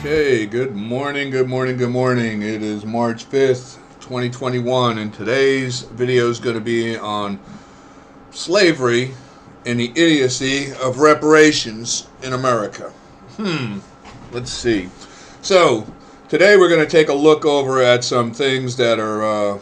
Okay, good morning, good morning, good morning. It is March 5th, 2021, and today's video is going to be on slavery and the idiocy of reparations in America. Let's see. So, today we're going to take a look over at some things that are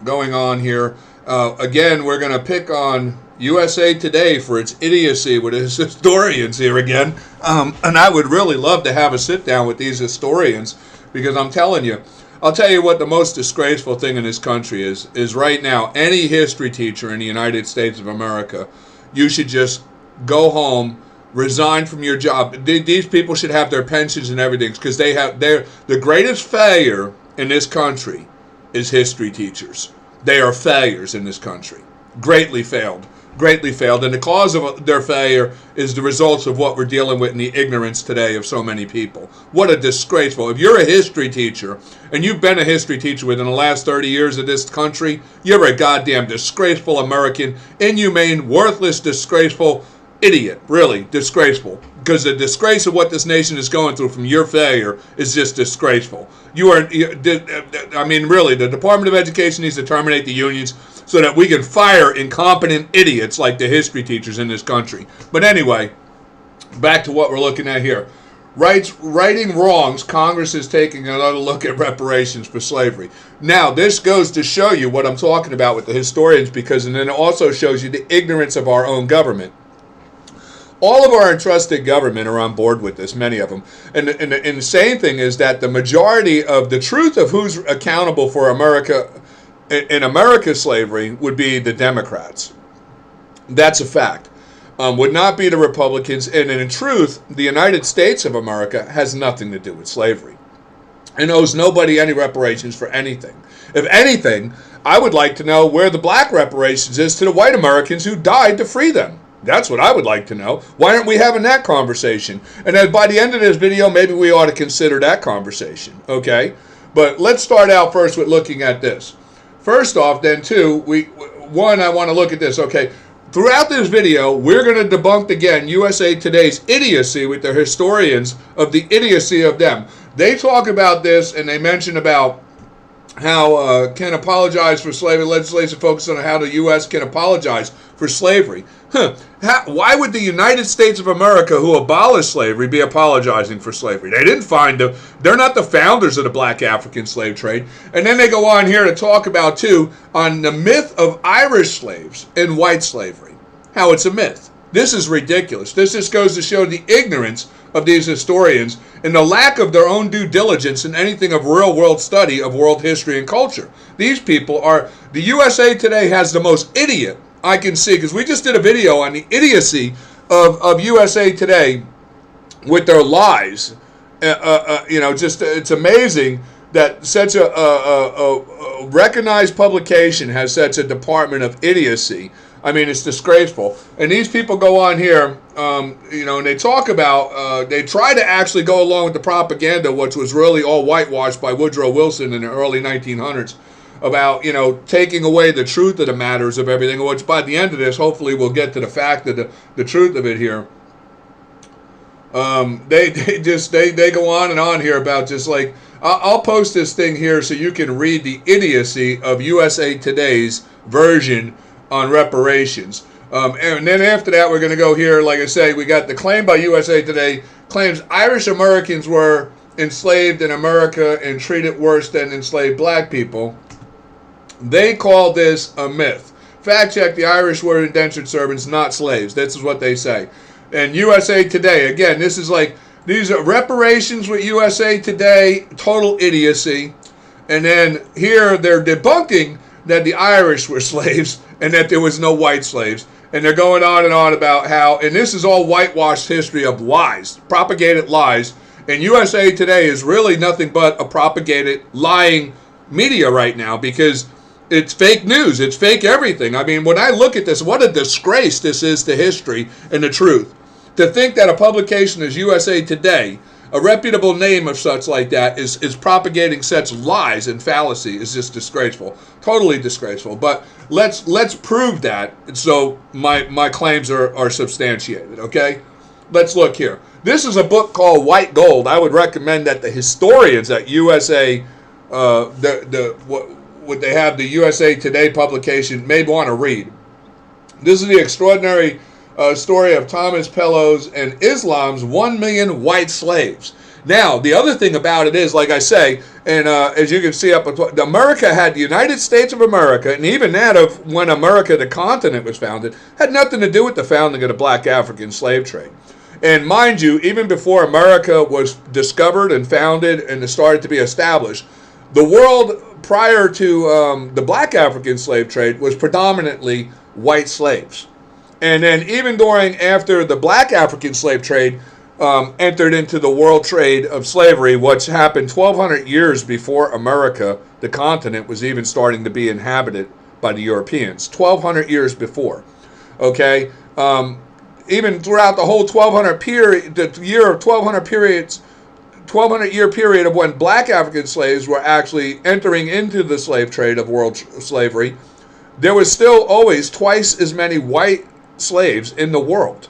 going on here. Again, we're going to pick on USA Today for its idiocy with its historians here again. And I would really love to have a sit down with these historians, because I'm telling you, I'll tell you what the most disgraceful thing in this country is right now. Any history teacher in the United States of America, you should just go home, resign from your job. These people should have their pensions and everything, because the greatest failure in this country is history teachers. They are failures in this country. Greatly failed, and the cause of their failure is the results of what we're dealing with in the ignorance today of so many people. What a disgraceful. If you're a history teacher, and you've been a history teacher within the last 30 years of this country, you're a goddamn disgraceful American, inhumane, worthless, disgraceful idiot. Really, disgraceful. Because the disgrace of what this nation is going through from your failure is just disgraceful. Really, the Department of Education needs to terminate the unions so that we can fire incompetent idiots like the history teachers in this country. But anyway, back to what we're looking at here. Righting wrongs, Congress is taking another look at reparations for slavery. Now, this goes to show you what I'm talking about with the historians, and then it also shows you the ignorance of our own government. All of our entrusted government are on board with this, many of them. And the insane thing is that the majority of the truth of who's accountable for America's slavery would be the Democrats. That's a fact. Would not be the Republicans. And in truth, the United States of America has nothing to do with slavery and owes nobody any reparations for anything. If anything, I would like to know where the black reparations is to the white Americans who died to free them. That's what I would like to know. Why aren't we having that conversation? And then by the end of this video, maybe we ought to consider that conversation, okay? But let's start out first with looking at this. First off, then, I want to look at this, okay? Throughout this video, we're going to debunk, again, USA Today's idiocy with their historians of the idiocy of them. They talk about this, and they mention about how can apologize for slavery. Legislation focuses on how the U.S. can apologize for slavery. Why would the United States of America, who abolished slavery, be apologizing for slavery? They didn't they're not the founders of the black African slave trade. And then they go on here to talk about, too, on the myth of Irish slaves and white slavery. How it's a myth. This is ridiculous. This just goes to show the ignorance of these historians and the lack of their own due diligence in anything of real-world study of world history and culture. These people the USA Today has the most idiot I can see, because we just did a video on the idiocy of USA Today with their lies. It's amazing that such a recognized publication has such a department of idiocy. I mean, it's disgraceful. And these people go on here, and they talk about, they try to actually go along with the propaganda, which was really all whitewashed by Woodrow Wilson in the early 1900s, about, taking away the truth of the matters of everything, which by the end of this, hopefully we'll get to the fact of the truth of it here. They go on and on here about just like, I'll post this thing here so you can read the idiocy of USA Today's version on reparations. And then after that, we're going to go here, like I say, we got the claim by USA Today, claims Irish Americans were enslaved in America and treated worse than enslaved black people. They call this a myth. Fact check, the Irish were indentured servants, not slaves. This is what they say. And USA Today, again, this is like, these are reparations with USA Today, total idiocy. And then here they're debunking that the Irish were slaves and that there was no white slaves. And they're going on and on about how, and this is all whitewashed history of lies, propagated lies. And USA Today is really nothing but a propagated lying media right now, because it's fake news. It's fake everything. I mean, when I look at this, what a disgrace this is to history and the truth. To think that a publication as USA Today, a reputable name of such like that, is propagating such lies and fallacy is just disgraceful. Totally disgraceful. But let's prove that so my claims are substantiated, okay? Let's look here. This is a book called White Gold. I would recommend that the historians at USA, what they have, the USA Today publication, may want to read. This is the extraordinary story of Thomas Pellows and Islam's 1 million white slaves. Now, the other thing about it is, like I say, and as you can see up, America had the United States of America, and even that of when America, the continent, was founded, had nothing to do with the founding of the black African slave trade. And mind you, even before America was discovered and founded and started to be established, the world prior to the black African slave trade was predominantly white slaves. And then even after the black African slave trade entered into the world trade of slavery, which happened 1,200 years before America, the continent, was even starting to be inhabited by the Europeans. 1,200 years before. Okay? Even throughout the whole 1,200 period, the year of 1,200 year period of when black African slaves were actually entering into the slave trade of world slavery, there was still always twice as many white slaves in the world.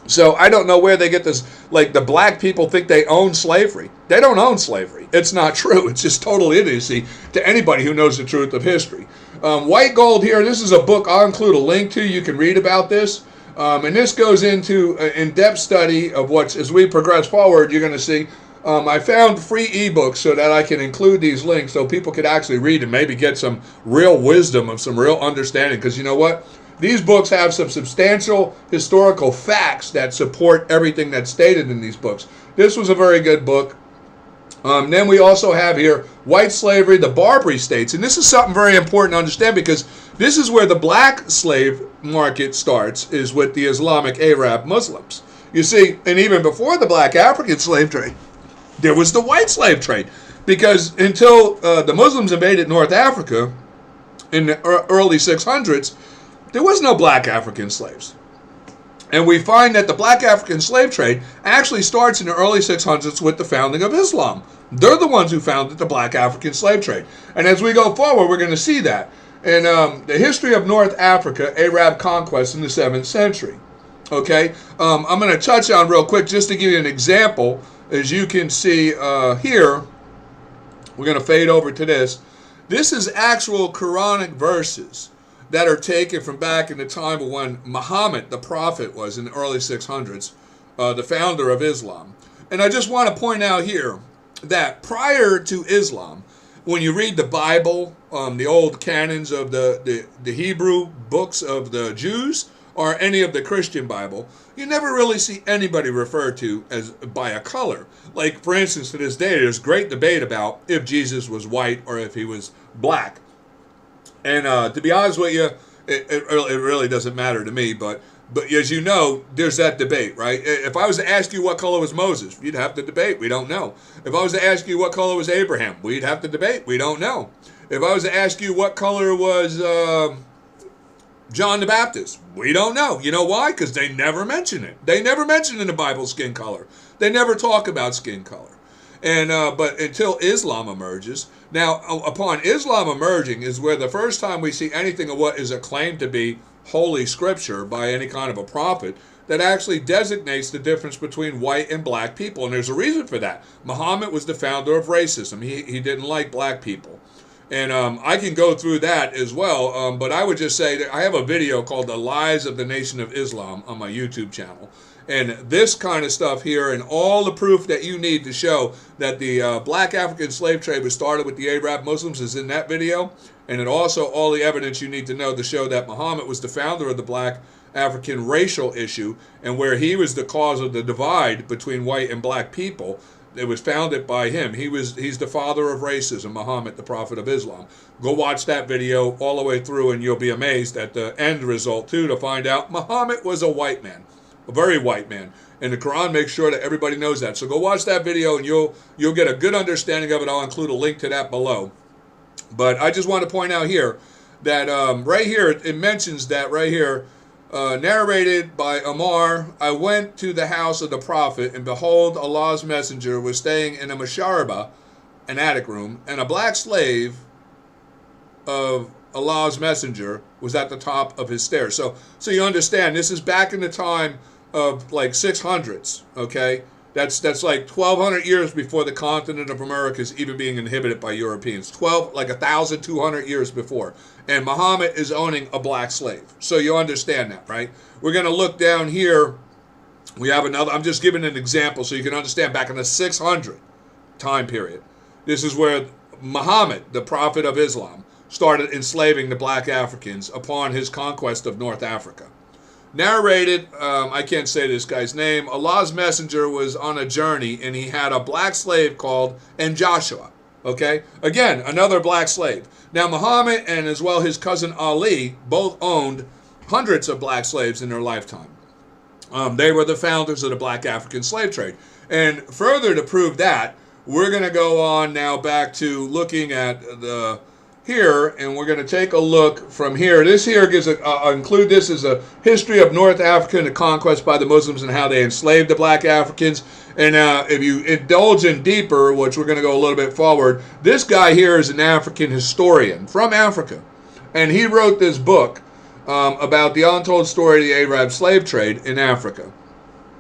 So I don't know where they get this, like the black people think they own slavery. They don't own slavery. It's not true. It's just total idiocy to anybody who knows the truth of history. White Gold here, this is a book I'll include a link to. You can read about this. And this goes into an in-depth study of what's, as we progress forward, you're going to see. I found free ebooks so that I can include these links so people could actually read and maybe get some real wisdom and some real understanding. Because you know what? These books have some substantial historical facts that support everything that's stated in these books. This was a very good book. Then we also have here White Slavery, the Barbary States. And this is something very important to understand because this is where the black slave market starts, is with the Islamic Arab Muslims. You see, and even before the black African slave trade, there was the white slave trade. Because until the Muslims invaded North Africa in the early 600s, there was no black African slaves. And we find that the black African slave trade actually starts in the early 600s with the founding of Islam. They're the ones who founded the black African slave trade. And as we go forward, we're going to see that. In the history of North Africa, Arab conquest in the 7th century. Okay? I'm going to touch on real quick just to give you an example. As you can see here, we're going to fade over to this. This is actual Quranic verses that are taken from back in the time of when Muhammad, the prophet, was in the early 600s, the founder of Islam. And I just want to point out here that prior to Islam, when you read the Bible, the old canons of the Hebrew books of the Jews, or any of the Christian Bible, you never really see anybody referred to as by a color. Like, for instance, to this day, there's great debate about if Jesus was white or if he was black. And to be honest with you, it really doesn't matter to me. But as you know, there's that debate, right? If I was to ask you what color was Moses, you'd have to debate. We don't know. If I was to ask you what color was Abraham, we'd have to debate. We don't know. If I was to ask you what color was John the Baptist, we don't know. You know why? Because they never mention it. They never mention in the Bible skin color. They never talk about skin color. And but until Islam emerges, now upon Islam emerging is where the first time we see anything of what is acclaimed to be holy scripture by any kind of a prophet that actually designates the difference between white and black people. And there's a reason for that. Muhammad was the founder of racism. He didn't like black people. And I can go through that as well, but I would just say that I have a video called The Lies of the Nation of Islam on my YouTube channel. And this kind of stuff here and all the proof that you need to show that the black African slave trade was started with the Arab Muslims is in that video. And it also all the evidence you need to know to show that Muhammad was the founder of the black African racial issue and where he was the cause of the divide between white and black people. It was founded by him. He's the father of racism, Muhammad, the prophet of Islam. Go watch that video all the way through and you'll be amazed at the end result too to find out Muhammad was a white man, a very white man. And the Quran makes sure that everybody knows that. So go watch that video and you'll get a good understanding of it. I'll include a link to that below. But I just want to point out here that right here it mentions that right here, narrated by Amar, I went to the house of the prophet, and behold, Allah's messenger was staying in a masharaba, an attic room, and a black slave of Allah's messenger was at the top of his stairs. So you understand, this is back in the time of like 600s, okay? That's like 1,200 years before the continent of America is even being inhabited by Europeans. 1,200 years before. And Muhammad is owning a black slave. So you understand that, right? We're going to look down here. We have another, I'm just giving an example so you can understand back in the 600 time period. This is where Muhammad, the prophet of Islam, started enslaving the black Africans upon his conquest of North Africa. Narrated, I can't say this guy's name, Allah's messenger was on a journey and he had a black slave called Joshua. Okay? Again, another black slave. Now, Muhammad and as well his cousin Ali both owned hundreds of black slaves in their lifetime. They were the founders of the black African slave trade. And further to prove that, we're going to go on now back to looking at the here, and we're going to take a look from here. This here gives I'll include this as a history of North Africa and the conquest by the Muslims and how they enslaved the black Africans. And if you indulge in deeper, which we're going to go a little bit forward, this guy here is an African historian from Africa. And he wrote this book about the untold story of the Arab slave trade in Africa.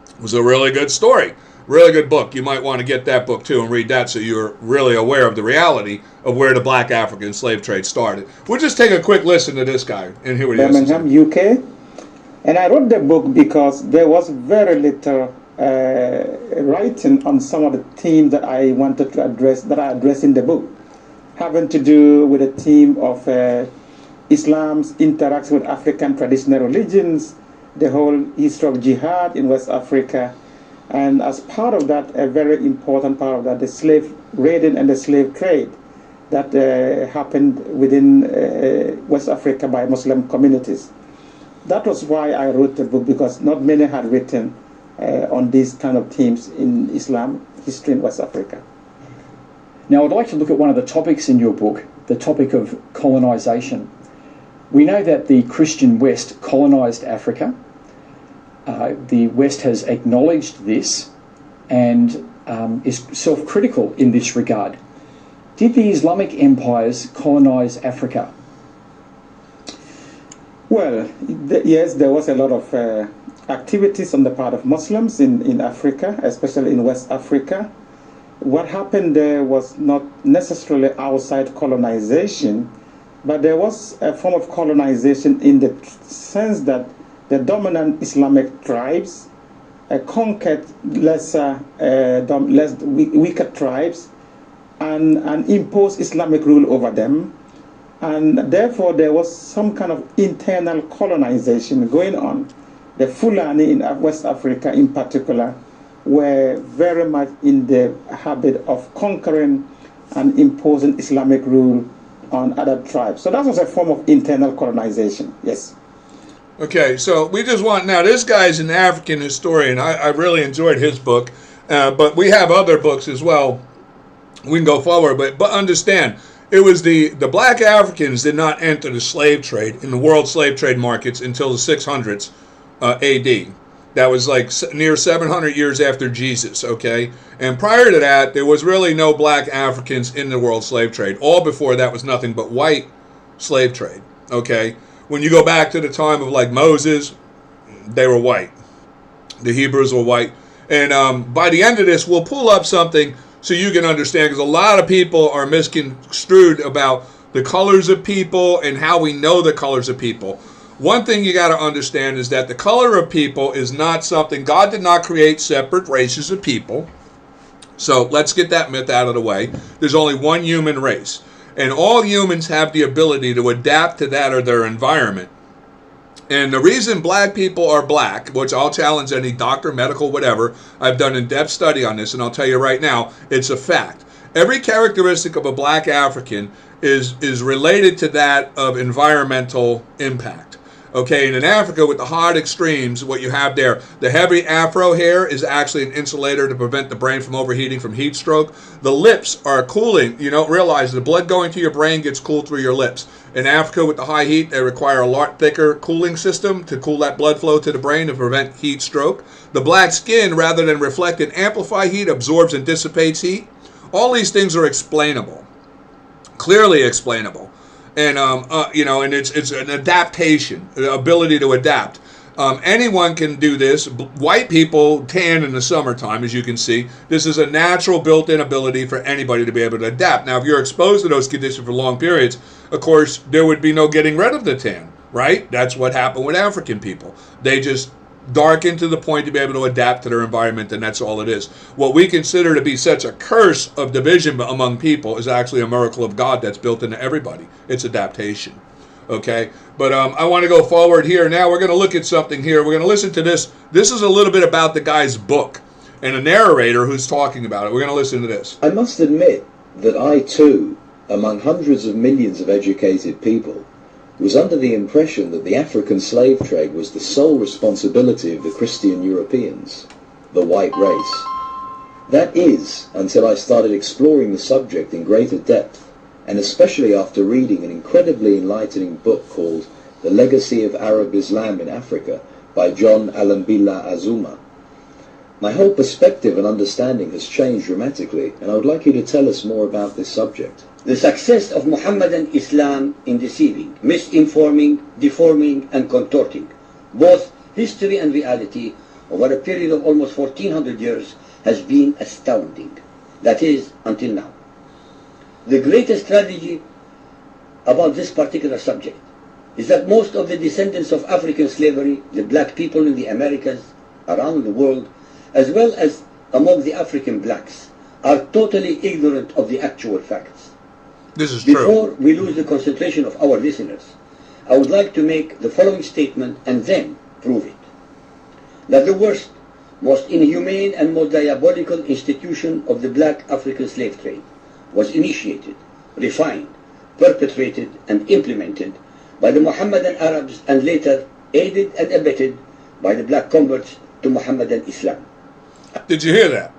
It was a really good story. Really good book. You might want to get that book too and read that so you're really aware of the reality of where the black African slave trade started. We'll just take a quick listen to this guy and hear what he has to say. Birmingham, UK. And I wrote the book because there was very little writing on some of the themes that I wanted to address, that I address in the book, having to do with the theme of Islam's interaction with African traditional religions, the whole history of jihad in West Africa, and as part of that, a very important part of that, the slave raiding and the slave trade that happened within West Africa by Muslim communities. That was why I wrote the book, because not many had written on these kind of themes in Islam history in West Africa. Now, I'd like to look at one of the topics in your book, the topic of colonization. We know that the Christian West colonized Africa. The West has acknowledged this and is self-critical in this regard. Did the Islamic empires colonize Africa? Well, yes, there was a lot of activities on the part of Muslims in Africa, especially in West Africa. What happened there was not necessarily outside colonization, but there was a form of colonization in the sense that the dominant Islamic tribes conquered weaker tribes and imposed Islamic rule over them. And therefore, there was some kind of internal colonization going on. The Fulani in West Africa in particular were very much in the habit of conquering and imposing Islamic rule on other tribes. So that was a form of internal colonization, yes. Okay, so we just want, now this guy's an African historian. I really enjoyed his book, but we have other books as well. We can go forward, but understand, it was the black Africans did not enter the slave trade in the world slave trade markets until the 600s AD. That was like near 700 years after Jesus, okay? And prior to that, there was really no black Africans in the world slave trade. All before that was nothing but white slave trade, okay? When you go back to the time of like Moses, they were white. The Hebrews were white. And by the end of this, we'll pull up something so you can understand, because a lot of people are misconstrued about the colors of people and how we know the colors of people. One thing you got to understand is that the color of people is not something, God did not create separate races of people. So let's get that myth out of the way. There's only one human race. And all humans have the ability to adapt to that or their environment. And the reason black people are black, which I'll challenge any doctor, medical, whatever, I've done in-depth study on this, and I'll tell you right now, it's a fact. Every characteristic of a black African is related to that of environmental impact. Okay, and in Africa, with the hot extremes, what you have there, the heavy afro hair is actually an insulator to prevent the brain from overheating from heat stroke. The lips are cooling. You don't realize the blood going to your brain gets cooled through your lips. In Africa, with the high heat, they require a lot thicker cooling system to cool that blood flow to the brain to prevent heat stroke. The black skin, rather than reflect and amplify heat, absorbs and dissipates heat. All these things are explainable, clearly explainable. And and it's an adaptation, the ability to adapt. Anyone can do this. White people tan in the summertime, as you can see. This is a natural built-in ability for anybody to be able to adapt. Now, if you're exposed to those conditions for long periods, of course, there would be no getting rid of the tan, right? That's what happened with African people. They just darken to the point to be able to adapt to their environment, and that's all it is. What we consider to be such a curse of division among people is actually a miracle of God that's built into everybody. It's adaptation. Okay, but I want to go forward here. Now we're going to look at something here. We're going to listen to this. This is a little bit about the guy's book and a narrator who's talking about it. We're going to listen to this. I must admit that I too, among hundreds of millions of educated people, was under the impression that the African slave trade was the sole responsibility of the Christian Europeans, the white race. That is, until I started exploring the subject in greater depth, and especially after reading an incredibly enlightening book called The Legacy of Arab Islam in Africa by John Alambila Azuma. My whole perspective and understanding has changed dramatically, and I would like you to tell us more about this subject. The success of Muhammadan Islam in deceiving, misinforming, deforming, and contorting both history and reality over a period of almost 1400 years has been astounding. That is, until now. The greatest tragedy about this particular subject is that most of the descendants of African slavery, the black people in the Americas, around the world, as well as among the African blacks, are totally ignorant of the actual facts. This is true. Before we lose the concentration of our listeners, I would like to make the following statement and then prove it. That the worst, most inhumane and most diabolical institution of the black African slave trade was initiated, refined, perpetrated, and implemented by the Mohammedan Arabs and later aided and abetted by the black converts to Mohammedan Islam. Did you hear that?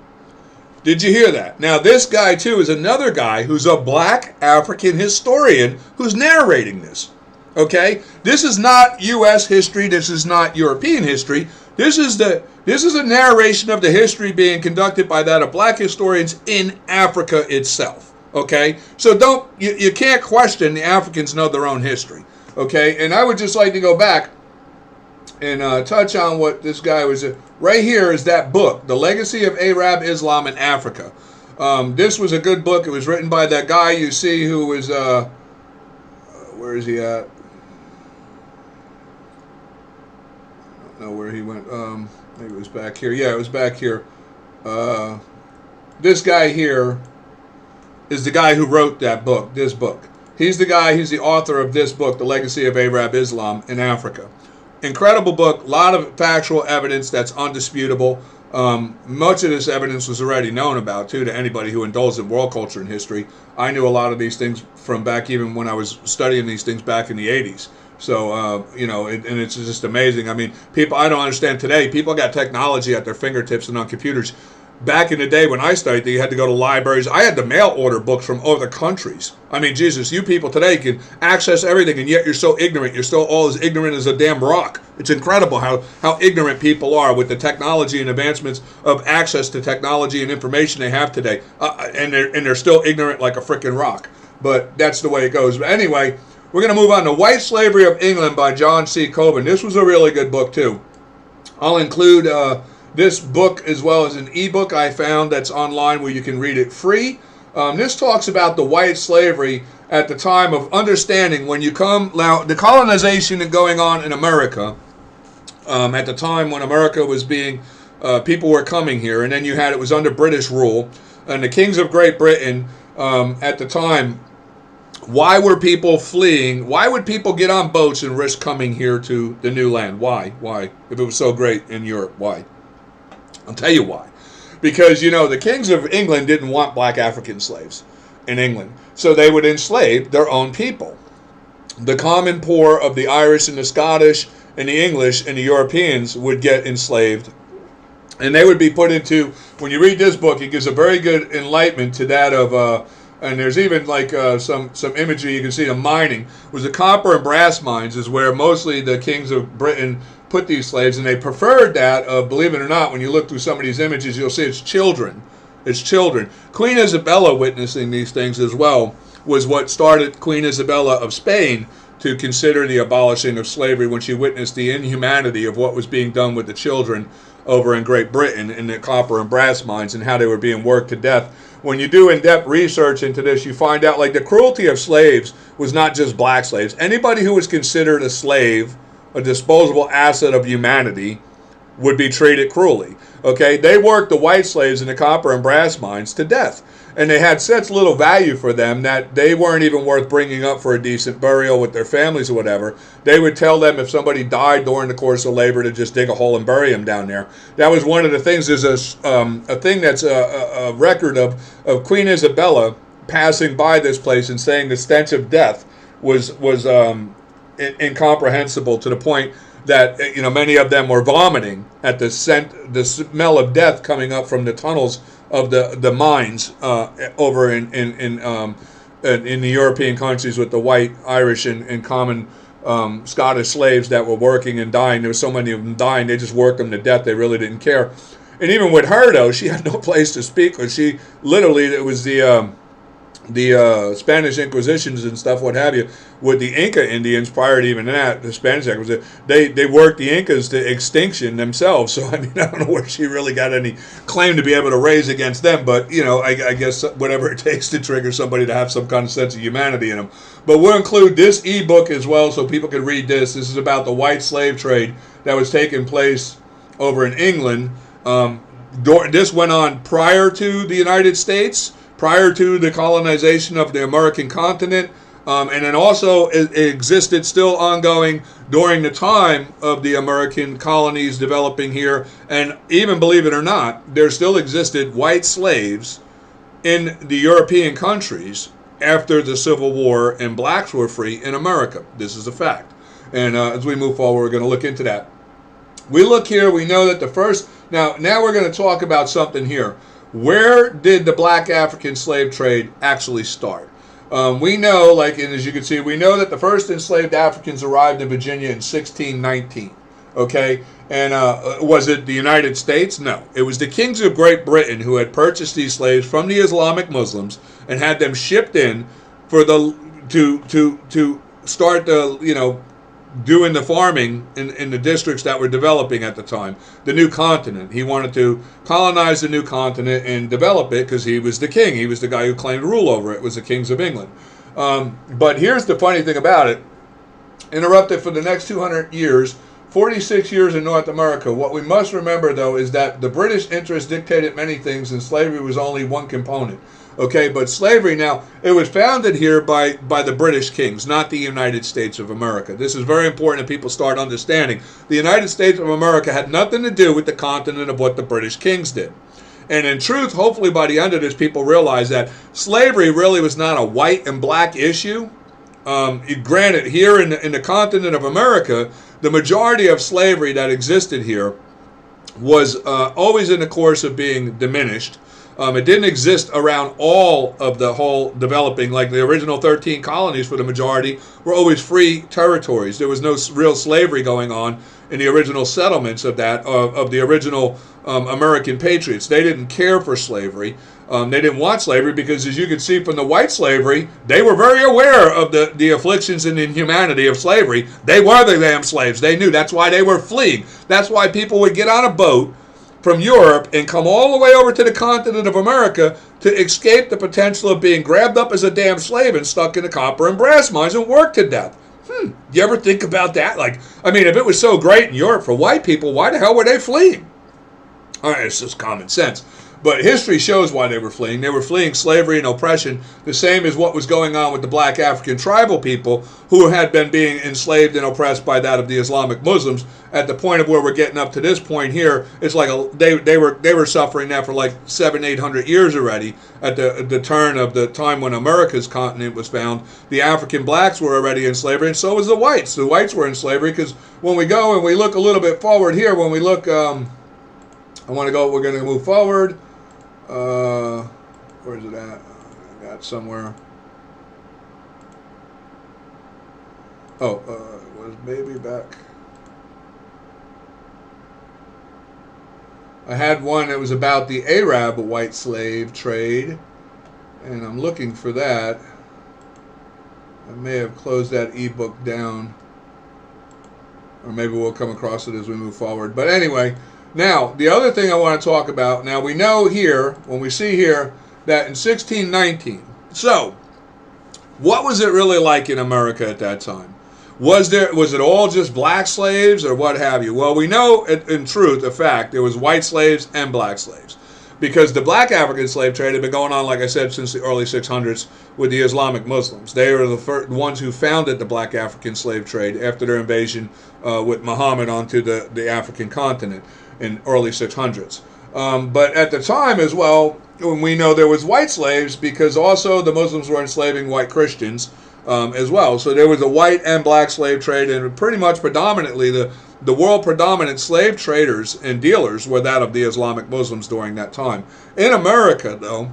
Did you hear that? Now, this guy, too, is another guy who's a black African historian who's narrating this. Okay? This is not U.S. history. This is not European history. This is a narration of the history being conducted by that of black historians in Africa itself. Okay? So you can't question the Africans know their own history. Okay? And I would just like to go back and touch on what this guy was. Right here is that book, The Legacy of Arab Islam in Africa. This was a good book. It was written by that guy you see who was, where is he at? I don't know where he went. Maybe it was back here. Yeah, it was back here. This guy here is the guy who wrote that book, this book. He's the author of this book, The Legacy of Arab Islam in Africa. Incredible book, a lot of factual evidence that's undisputable. Much of this evidence was already known about, too, to anybody who indulged in world culture and history. I knew a lot of these things from back even when I was studying these things back in the 80s. So, and it's just amazing. I mean, I don't understand today. People got technology at their fingertips and on computers. Back in the day when I studied, you had to go to libraries. I had to mail order books from other countries. I mean, Jesus, you people today can access everything, and yet you're so ignorant. You're still all as ignorant as a damn rock. It's incredible how ignorant people are with the technology and advancements of access to technology and information they have today. And they're still ignorant like a freaking rock. But that's the way it goes. But anyway, we're going to move on to White Slavery of England by John C. Coburn. This was a really good book, too. I'll include this book as well as an ebook I found that's online where you can read it free. This talks about the white slavery at the time of understanding when you come, now the colonization going on in America, at the time when America was being, people were coming here, and then it was under British rule, and the kings of Great Britain at the time. Why were people fleeing? Why would people get on boats and risk coming here to the new land? Why? If it was so great in Europe, why? I'll tell you why. Because, the kings of England didn't want black African slaves in England. So they would enslave their own people. The common poor of the Irish and the Scottish and the English and the Europeans would get enslaved. And they would be put into, when you read this book, it gives a very good enlightenment to that of, and there's even like some imagery you can see of mining. It was the copper and brass mines is where mostly the kings of Britain put these slaves, and they preferred that, believe it or not, when you look through some of these images, you'll see it's children. It's children. Queen Isabella witnessing these things as well was what started Queen Isabella of Spain to consider the abolishing of slavery when she witnessed the inhumanity of what was being done with the children over in Great Britain in the copper and brass mines and how they were being worked to death. When you do in-depth research into this, you find out like the cruelty of slaves was not just black slaves. Anybody who was considered a slave, a disposable asset of humanity, would be treated cruelly. Okay, they worked the white slaves in the copper and brass mines to death. And they had such little value for them that they weren't even worth bringing up for a decent burial with their families or whatever. They would tell them if somebody died during the course of labor to just dig a hole and bury them down there. That was one of the things. There's a thing that's a record of Queen Isabella passing by this place and saying the stench of death was incomprehensible, to the point that many of them were vomiting at the smell of death coming up from the tunnels of the mines over in the European countries with the white, Irish, and common Scottish slaves that were working and dying. There were so many of them dying, they just worked them to death. They really didn't care. And even with her, though, she had no place to speak, because she literally, it was the Spanish Inquisitions and stuff, what have you, with the Inca Indians prior to even that, the Spanish Inquisition, they worked the Incas to extinction themselves. So, I mean, I don't know where she really got any claim to be able to raise against them, but, I guess whatever it takes to trigger somebody to have some kind of sense of humanity in them. But we'll include this ebook as well so people can read this. This is about the white slave trade that was taking place over in England. This went on prior to the United States, prior to the colonization of the American continent, and then also it existed still ongoing during the time of the American colonies developing here. And even, believe it or not, there still existed white slaves in the European countries after the Civil War, and blacks were free in America. This is a fact. And as we move forward, we're going to look into that. We look here, we know that the first, now we're going to talk about something here. Where did the black African slave trade actually start? We know, like, and as you can see, we know that the first enslaved Africans arrived in Virginia in 1619. Okay, and was it the United States? No, it was the kings of Great Britain who had purchased these slaves from the Islamic Muslims and had them shipped in for to start the doing the farming in the districts that were developing at the time, the new continent. He wanted to colonize the new continent and develop it because he was the king. He was the guy who claimed to rule over it. It was the kings of England. But here's the funny thing about it. Interrupted for the next 200 years, 46 years in North America. What we must remember, though, is that the British interest dictated many things, and slavery was only one component. Okay, but slavery now, it was founded here by the British kings, not the United States of America. This is very important that people start understanding. The United States of America had nothing to do with the continent of what the British kings did. And in truth, hopefully by the end of this, people realize that slavery really was not a white and black issue. Granted, here in the continent of America, the majority of slavery that existed here was always in the course of being diminished. It didn't exist around all of the whole developing, like the original 13 colonies for the majority were always free territories. There was no real slavery going on in the original settlements of the original American patriots. They didn't care for slavery. They didn't want slavery because, as you can see from the white slavery, they were very aware of the afflictions and inhumanity of slavery. They were the damn slaves. They knew. That's why they were fleeing. That's why people would get on a boat from Europe and come all the way over to the continent of America to escape the potential of being grabbed up as a damn slave and stuck in the copper and brass mines and worked to death. You ever think about that? Like, I mean, if it was so great in Europe for white people, why the hell were they fleeing? All right, it's just common sense. But history shows why they were fleeing. They were fleeing slavery and oppression, the same as what was going on with the black African tribal people who had been being enslaved and oppressed by that of the Islamic Muslims. At the point of where we're getting up to this point here, it's like they were suffering that for like 700-800 years already. At the turn of the time when America's continent was found, the African blacks were already in slavery, and so was the whites. The whites were in slavery because when we go and we look a little bit forward here, when we look, we're going to move forward. Where's it at? I got it somewhere. Oh, it was maybe back. I had one that was about the Arab white slave trade, and I'm looking for that. I may have closed that ebook down, or maybe we'll come across it as we move forward. But anyway, now the other thing I want to talk about, now we know here, when we see here, that in 1619, so what was it really like in America at that time? Was it all just black slaves or what have you? Well, we know in truth, a fact, there was white slaves and black slaves, because the black African slave trade had been going on, like I said, since the early 600s with the Islamic Muslims. They were the ones who founded the black African slave trade after their invasion with Muhammad onto the African continent in early 600s. But at the time as well, we know there was white slaves, because also the Muslims were enslaving white Christians as well. So there was a white and black slave trade, and pretty much predominantly the world predominant slave traders and dealers were that of the Islamic Muslims during that time. In America, though,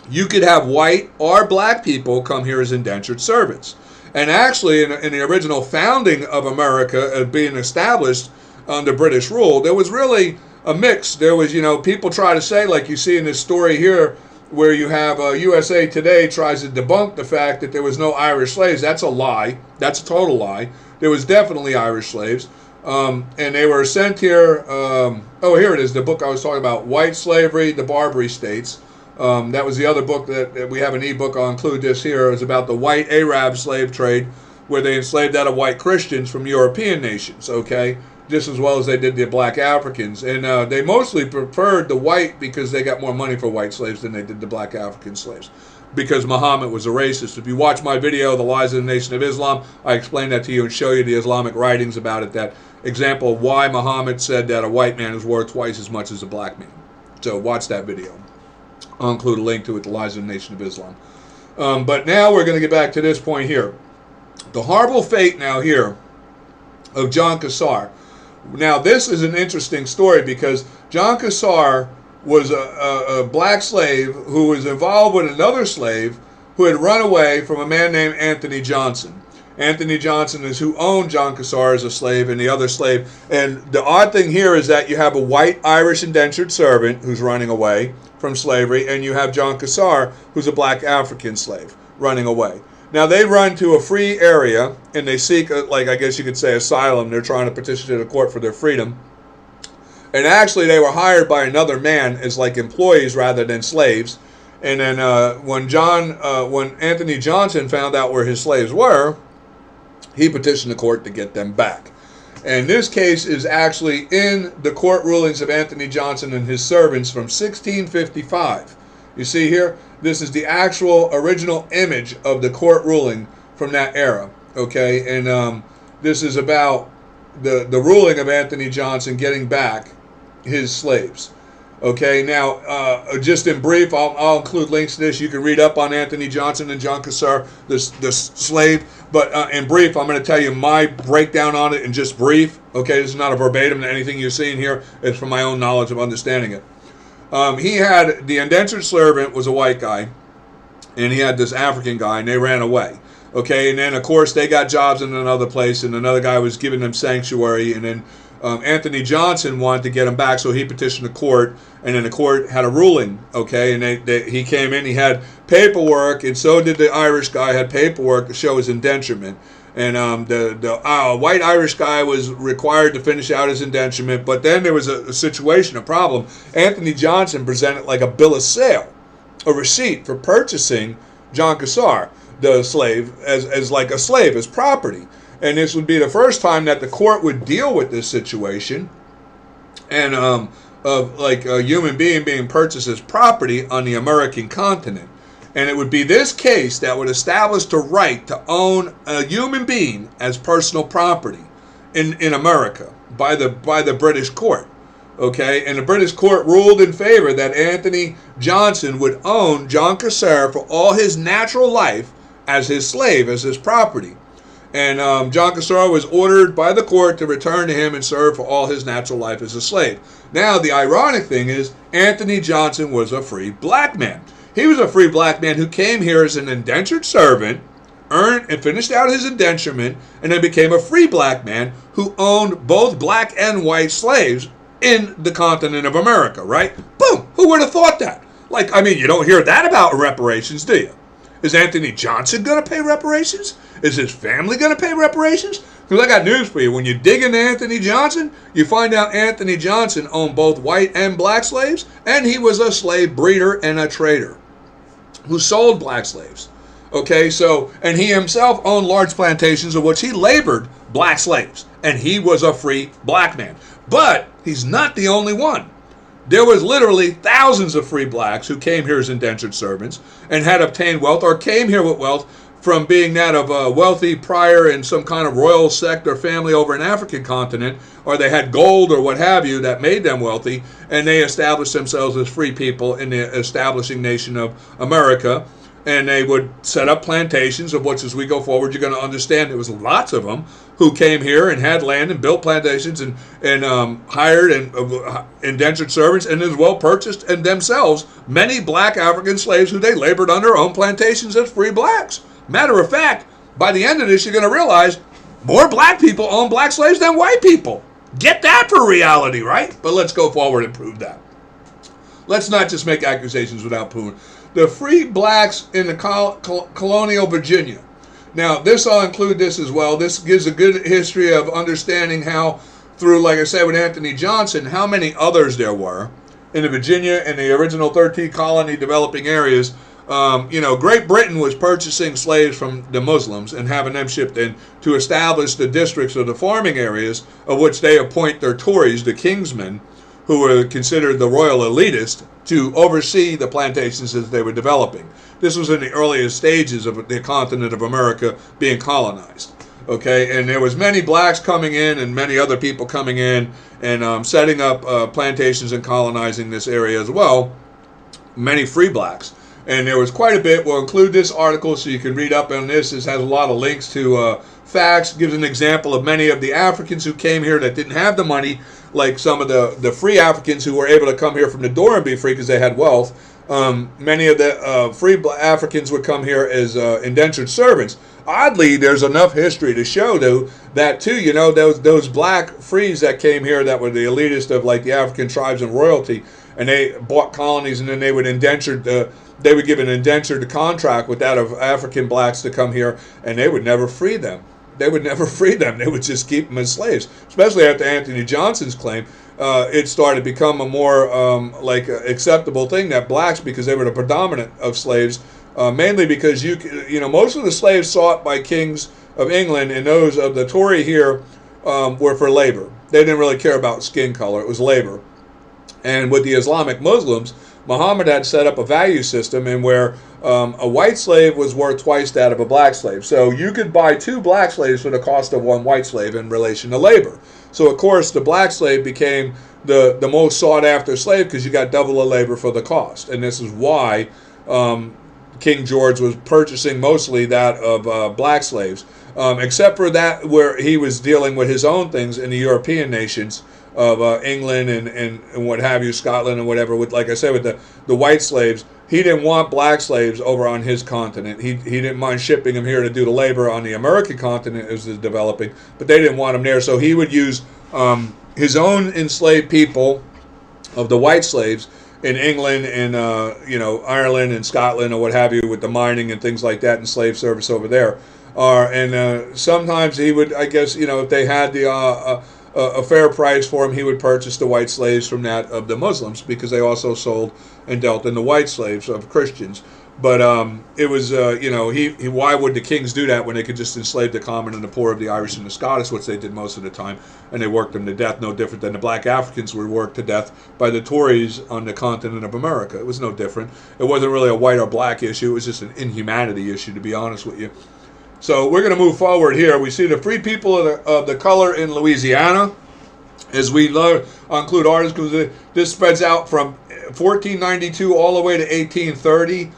you could have white or black people come here as indentured servants. And actually, in the original founding of America being established under British rule, there was really a mix. There was, people try to say, like you see in this story here, where you have USA Today tries to debunk the fact that there was no Irish slaves. That's a lie. That's a total lie. There was definitely Irish slaves. And they were sent here. Here it is, the book I was talking about, White Slavery, the Barbary States. That was the other book that we have an ebook. I'll include this here. It was about the white Arab slave trade, where they enslaved out of white Christians from European nations, okay? Just as well as they did the black Africans. And they mostly preferred the white because they got more money for white slaves than they did the black African slaves, because Muhammad was a racist. If you watch my video, The Lies of the Nation of Islam, I explain that to you and show you the Islamic writings about it, that example of why Muhammad said that a white man is worth twice as much as a black man. So watch that video. I'll include a link to it, The Lies of the Nation of Islam. But now we're going to get back to this point here. The horrible fate now here of John Cassar. Now, this is an interesting story, because John Cassar was a black slave who was involved with another slave who had run away from a man named Anthony Johnson. Anthony Johnson is who owned John Cassar as a slave and the other slave. And the odd thing here is that you have a white Irish indentured servant who's running away from slavery, and you have John Cassar, who's a black African slave, running away. Now, they run to a free area, and they seek, I guess you could say, asylum. They're trying to petition to the court for their freedom. And actually, they were hired by another man as like employees rather than slaves. And then when Anthony Johnson found out where his slaves were, he petitioned the court to get them back. And this case is actually in the court rulings of Anthony Johnson and his servants from 1655. You see here, this is the actual original image of the court ruling from that era, okay? And this is about the ruling of Anthony Johnson getting back his slaves. Okay, now, just in brief, I'll include links to this. You can read up on Anthony Johnson and John Cassar, the slave. But in brief, I'm going to tell you my breakdown on it in just brief. Okay, this is not a verbatim to anything you're seeing here. It's from my own knowledge of understanding it. He had, the indentured servant was a white guy, and he had this African guy, and they ran away. Okay, and then, of course, they got jobs in another place, and another guy was giving them sanctuary, and then Anthony Johnson wanted to get him back, so he petitioned the court, and then the court had a ruling, okay, and he came in, he had paperwork, and so did the Irish guy, had paperwork to show his indenturement. And the white Irish guy was required to finish out his indenturement, but then there was a situation, a problem. Anthony Johnson presented like a bill of sale, a receipt for purchasing John Cassar, the slave, as like a slave, as property. And this would be the first time that the court would deal with this situation, and of like a human being purchased as property on the American continent. And it would be this case that would establish the right to own a human being as personal property in America by the British court. Okay, and the British court ruled in favor that Anthony Johnson would own John Cassar for all his natural life as his slave, as his property. And John Cassar was ordered by the court to return to him and serve for all his natural life as a slave. Now, the ironic thing is, Anthony Johnson was a free black man. He was a free black man who came here as an indentured servant, earned and finished out his indenturement, and then became a free black man who owned both black and white slaves in the continent of America, right? Boom! Who would have thought that? Like, I mean, you don't hear that about reparations, do you? Is Anthony Johnson going to pay reparations? Is his family going to pay reparations? Because I got news for you. When you dig into Anthony Johnson, you find out Anthony Johnson owned both white and black slaves, and he was a slave breeder and a trader who sold black slaves. Okay, so, and he himself owned large plantations of which he labored black slaves, and he was a free black man. But he's not the only one. There was literally thousands of free blacks who came here as indentured servants and had obtained wealth or came here with wealth from being that of a wealthy prior in some kind of royal sect or family over an African continent, or they had gold or what have you that made them wealthy, and they established themselves as free people in the establishing nation of America. And they would set up plantations, of which as we go forward, you're going to understand there was lots of them who came here and had land and built plantations and hired and indentured servants and as well purchased and themselves many black African slaves who they labored on their own plantations as free blacks. Matter of fact, by the end of this, you're going to realize more black people own black slaves than white people. Get that for reality, right? But let's go forward and prove that. Let's not just make accusations without proving. The free blacks in the colonial Virginia. Now, this I'll include this as well. This gives a good history of understanding how, through, like I said, with Anthony Johnson, how many others there were in the Virginia and the original 13 colony developing areas. Great Britain was purchasing slaves from the Muslims and having them shipped in to establish the districts or the farming areas of which they appoint their Tories, the Kingsmen, who were considered the royal elitist, to oversee the plantations as they were developing. This was in the earliest stages of the continent of America being colonized. Okay, and there was many blacks coming in and many other people coming in and setting up plantations and colonizing this area as well. Many free blacks. And there was quite a bit. We'll include this article so you can read up on this. This has a lot of links to facts, gives an example of many of the Africans who came here that didn't have the money, like some of the free Africans who were able to come here from the door and be free because they had wealth. Many of the free Africans would come here as indentured servants. Oddly, there's enough history to show, though, that too, those black frees that came here that were the elitist of like the African tribes and royalty, and they bought colonies and then they would they would give an indentured contract with that of African blacks to come here, and they would never free them. They would never free them. They would just keep them as slaves. Especially after Anthony Johnson's claim, it started to become a more acceptable thing that blacks, because they were the predominant of slaves, mainly because most of the slaves sought by kings of England and those of the Tory here were for labor. They didn't really care about skin color. It was labor. And with the Islamic Muslims, Muhammad had set up a value system in where a white slave was worth twice that of a black slave. So you could buy 2 black slaves for the cost of 1 white slave in relation to labor. So, of course, the black slave became the most sought-after slave because you got double the labor for the cost. And this is why King George was purchasing mostly that of black slaves, except for that where he was dealing with his own things in the European nations of England and what have you, Scotland and whatever. With, like I said, with the white slaves, he didn't want black slaves over on his continent. He didn't mind shipping them here to do the labor on the American continent as it was developing, but they didn't want them there. So he would use his own enslaved people of the white slaves in England and Ireland and Scotland or what have you, with the mining and things like that and slave service over there. And sometimes he would, I guess, if they had a fair price for him, he would purchase the white slaves from that of the Muslims, because they also sold and dealt in the white slaves of Christians. But it was, why would the kings do that when they could just enslave the common and the poor of the Irish and the Scottish, which they did most of the time, and they worked them to death, no different than the black Africans were worked to death by the Tories on the continent of America. It was no different. It wasn't really a white or black issue. It was just an inhumanity issue, to be honest with you. So we're going to move forward here. We see the free people of the color in Louisiana. As we include articles, this spreads out from 1492 all the way to 1830.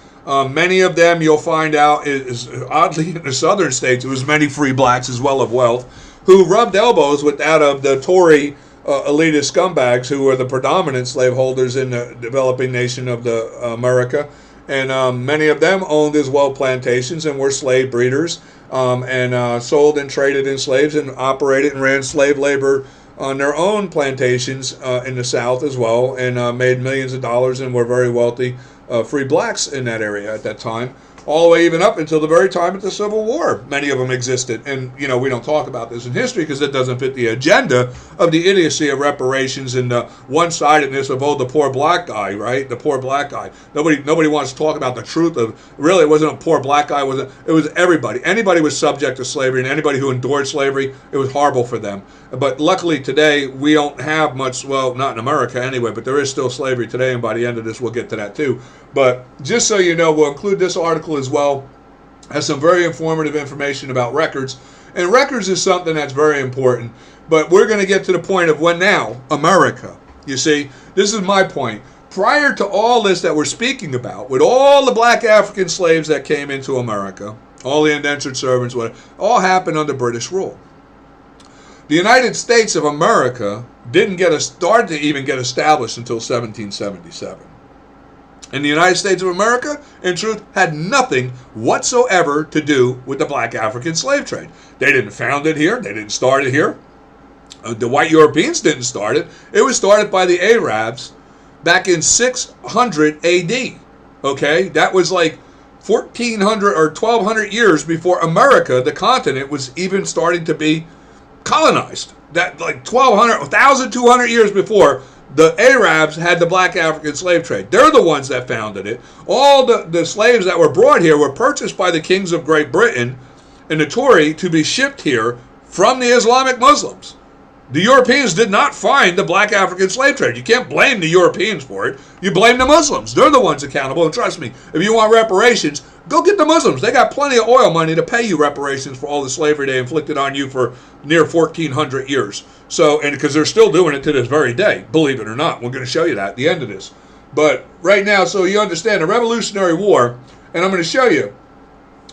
Many of them you'll find out is oddly in the southern states. It was many free blacks as well of wealth who rubbed elbows with that of the Tory elitist scumbags who were the predominant slaveholders in the developing nation of the America. And many of them owned as well plantations and were slave breeders and sold and traded in slaves and operated and ran slave labor on their own plantations in the South as well, and made millions of dollars and were very wealthy free blacks in that area at that time, all the way even up until the very time of the Civil War. Many of them existed. And, we don't talk about this in history because it doesn't fit the agenda of the idiocy of reparations and the one-sidedness of, the poor black guy, right? The poor black guy. Nobody wants to talk about the truth of, really, it wasn't a poor black guy. It was everybody. Anybody was subject to slavery, and anybody who endured slavery, it was horrible for them. But luckily today, we don't have much, well, not in America anyway, but there is still slavery today, and by the end of this, we'll get to that too. But just so you know, we'll include this article as well. Has some very informative information about records. And records is something that's very important. But we're going to get to the point of when now, America. You see, this is my point. Prior to all this that we're speaking about, with all the black African slaves that came into America, all the indentured servants, whatever, all happened under British rule. The United States of America didn't start to even get established until 1777. And the United States of America, in truth, had nothing whatsoever to do with the black African slave trade. They didn't found it here. They didn't start it here. The white Europeans didn't start it. It was started by the Arabs back in 600 AD. Okay? That was like 1,400 or 1,200 years before America, the continent, was even starting to be colonized. That like 1,200 years before, the Arabs had the black African slave trade. They're the ones that founded it. All the slaves that were brought here were purchased by the kings of Great Britain and the Tory to be shipped here from the Islamic Muslims. The Europeans did not find the black African slave trade. You can't blame the Europeans for it. You blame the Muslims. They're the ones accountable. And trust me, if you want reparations, go get the Muslims. They got plenty of oil money to pay you reparations for all the slavery they inflicted on you for near 1,400 years. So, and because they're still doing it to this very day, believe it or not. We're going to show you that at the end of this. But right now, so you understand the Revolutionary War, and I'm going to show you,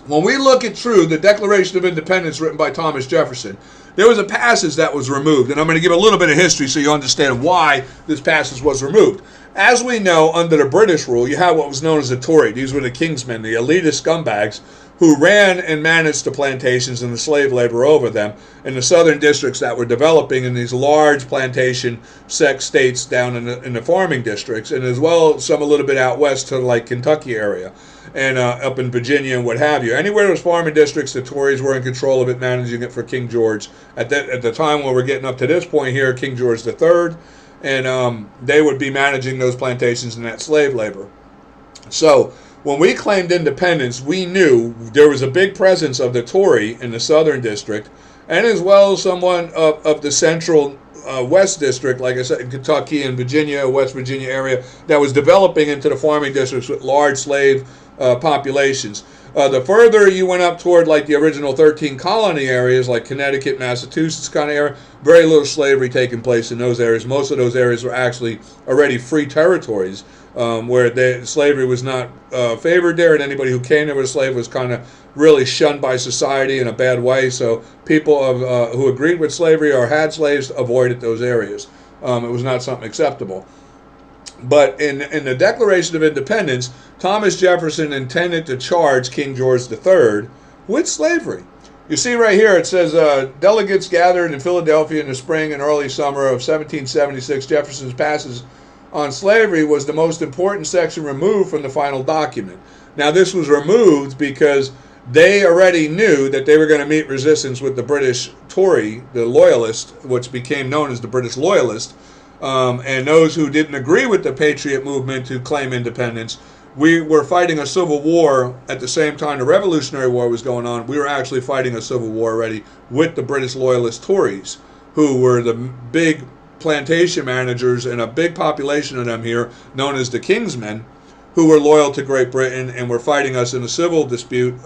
when we look at the Declaration of Independence written by Thomas Jefferson, there was a passage that was removed, and I'm going to give a little bit of history so you understand why this passage was removed. As we know, under the British rule, you had what was known as the Tory. These were the Kingsmen, the elitist scumbags, who ran and managed the plantations and the slave labor over them in the southern districts that were developing in these large plantation sex states down in the farming districts, and as well some a little bit out west to like Kentucky area and up in Virginia and what have you. Anywhere there was farming districts, the Tories were in control of it, managing it for King George. At the time when we're getting up to this point here, King George III, and they would be managing those plantations and that slave labor. So when we claimed independence, we knew there was a big presence of the Tory in the southern district, and as well as someone of the central west district, like I said, in Kentucky and Virginia, West Virginia area, that was developing into the farming districts with large slave populations. The further you went up toward like the original 13 colony areas, like Connecticut, Massachusetts kind of area, very little slavery taking place in those areas. Most of those areas were actually already free territories, where slavery was not favored there, and anybody who came there with a slave was kind of really shunned by society in a bad way. So people who agreed with slavery or had slaves avoided those areas. It was not something acceptable. But in the Declaration of Independence, Thomas Jefferson intended to charge King George III with slavery. You see right here, it says, delegates gathered in Philadelphia in the spring and early summer of 1776. Jefferson's passage on slavery was the most important section removed from the final document. Now, this was removed because they already knew that they were going to meet resistance with the British Tory, the Loyalist, which became known as the British Loyalist, and those who didn't agree with the Patriot movement to claim independence. We were fighting a civil war at the same time the Revolutionary War was going on. We were actually fighting a civil war already with the British Loyalist Tories, who were the big plantation managers and a big population of them here, known as the Kingsmen, who were loyal to Great Britain and were fighting us in a civil dispute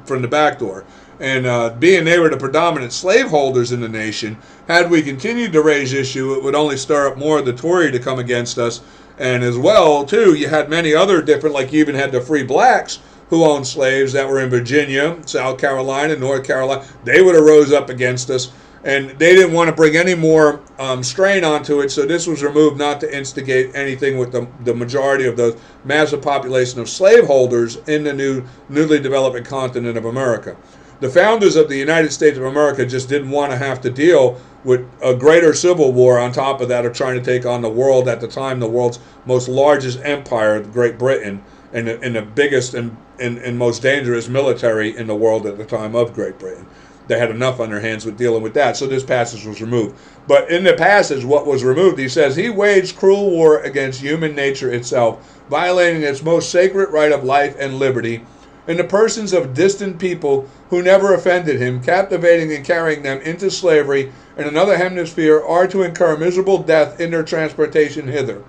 from the back door. And being they were the predominant slaveholders in the nation, had we continued to raise issue, it would only stir up more of the Tory to come against us. And as well, too, you had many other different, like you even had the free blacks who owned slaves that were in Virginia, South Carolina, North Carolina. They would have rose up against us, and they didn't want to bring any more strain onto it, so this was removed not to instigate anything with the majority of the massive population of slaveholders in the newly developing continent of America. The founders of the United States of America just didn't want to have to deal with a greater civil war on top of that of trying to take on the world at the time, the world's most largest empire, Great Britain, and the biggest and most dangerous military in the world at the time of Great Britain. They had enough on their hands with dealing with that, so this passage was removed. But in the passage, what was removed, he says, he waged cruel war against human nature itself, violating its most sacred right of life and liberty, in the persons of distant people who never offended him, captivating and carrying them into slavery in another hemisphere, are to incur miserable death in their transportation hither.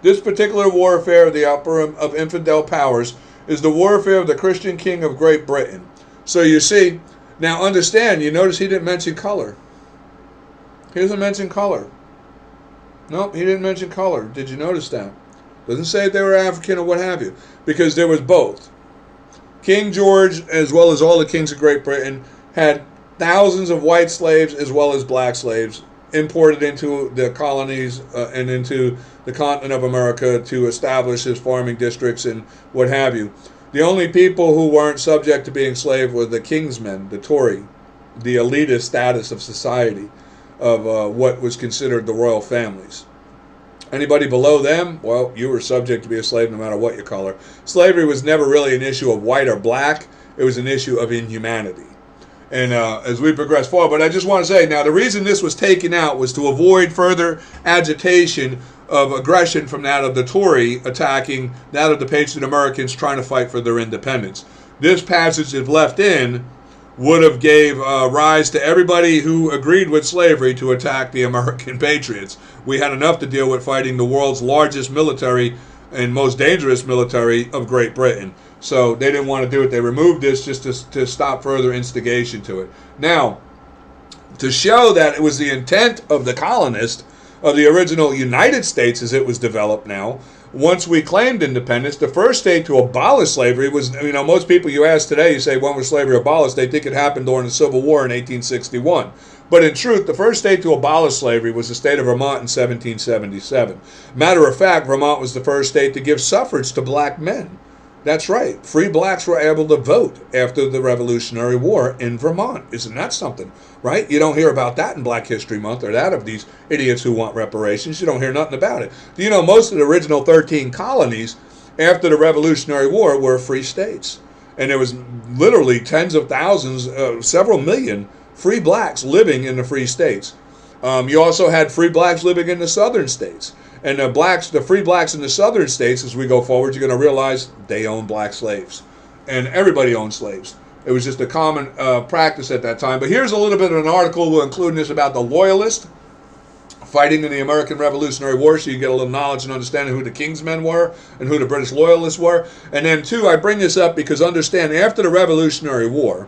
This particular warfare of the upper of infidel powers is the warfare of the Christian king of Great Britain. So you see, now understand, you notice he didn't mention color. He doesn't mention color. Nope, he didn't mention color. Did you notice that? Doesn't say they were African or what have you, because there was both. King George, as well as all the kings of Great Britain, had thousands of white slaves as well as black slaves imported into the colonies and into the continent of America to establish his farming districts and what have you. The only people who weren't subject to being slave were the kingsmen, the Tory, the elitist status of society, of what was considered the royal families. Anybody below them, well, you were subject to be a slave no matter what your color. Slavery was never really an issue of white or black. It was an issue of inhumanity. And as we progress forward, but I just want to say, now the reason this was taken out was to avoid further agitation of aggression from that of the Tory attacking that of the Patriot Americans trying to fight for their independence. This passage, if left in, would have gave rise to everybody who agreed with slavery to attack the American patriots. We had enough to deal with fighting the world's largest military and most dangerous military of Great Britain. So they didn't want to do it. They removed this just to stop further instigation to it. Now, to show that it was the intent of the colonists of the original United States as it was developed now, once we claimed independence, the first state to abolish slavery was, most people you ask today, you say, when was slavery abolished? They think it happened during the Civil War in 1861. But in truth, the first state to abolish slavery was the state of Vermont in 1777. Matter of fact, Vermont was the first state to give suffrage to black men. That's right. Free blacks were able to vote after the Revolutionary War in Vermont. Isn't that something, right? You don't hear about that in Black History Month or that of these idiots who want reparations. You don't hear nothing about it. Do you know most of the original 13 colonies after the Revolutionary War were free states? And there was literally tens of thousands, several million free blacks living in the free states. You also had free blacks living in the southern states. And the free blacks in the southern states, as we go forward, you're going to realize they own black slaves. And everybody owned slaves. It was just a common practice at that time. But here's a little bit of an article we'll include in this about the Loyalists fighting in the American Revolutionary War, so you get a little knowledge and understanding who the Kingsmen were and who the British Loyalists were. And then, too, I bring this up because understand, after the Revolutionary War,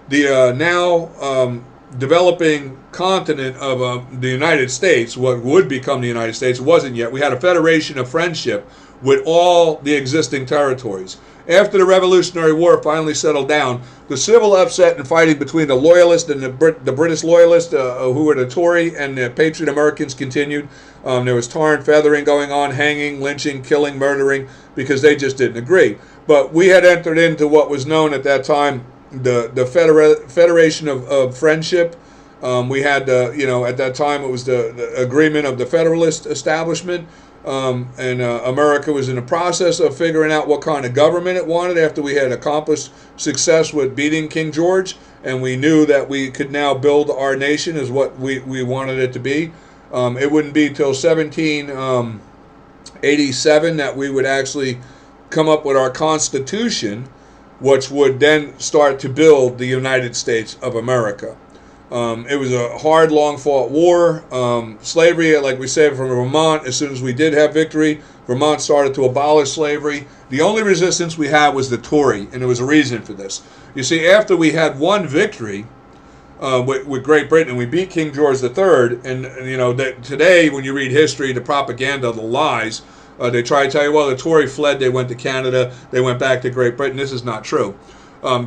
the now developing continent of the United States, what would become the United States, wasn't yet. We had a federation of friendship with all the existing territories. After the Revolutionary War finally settled down, the civil upset and fighting between the Loyalists and the British Loyalists, who were the Tory, and the Patriot Americans continued. There was tar and feathering going on, hanging, lynching, killing, murdering, because they just didn't agree. But we had entered into what was known at that time the Federation of Friendship. We had, at that time it was the agreement of the Federalist establishment, and America was in the process of figuring out what kind of government it wanted after we had accomplished success with beating King George, and we knew that we could now build our nation as what we wanted it to be. It wouldn't be till 1787 that we would actually come up with our Constitution, which would then start to build the United States of America. It was a hard, long-fought war. Slavery, like we said, from Vermont, as soon as we did have victory, Vermont started to abolish slavery. The only resistance we had was the Tory, and there was a reason for this. You see, after we had one victory with Great Britain, and we beat King George III, and that today, when you read history, the propaganda, the lies, they try to tell you, well, the Tory fled, they went to Canada, they went back to Great Britain. This is not true.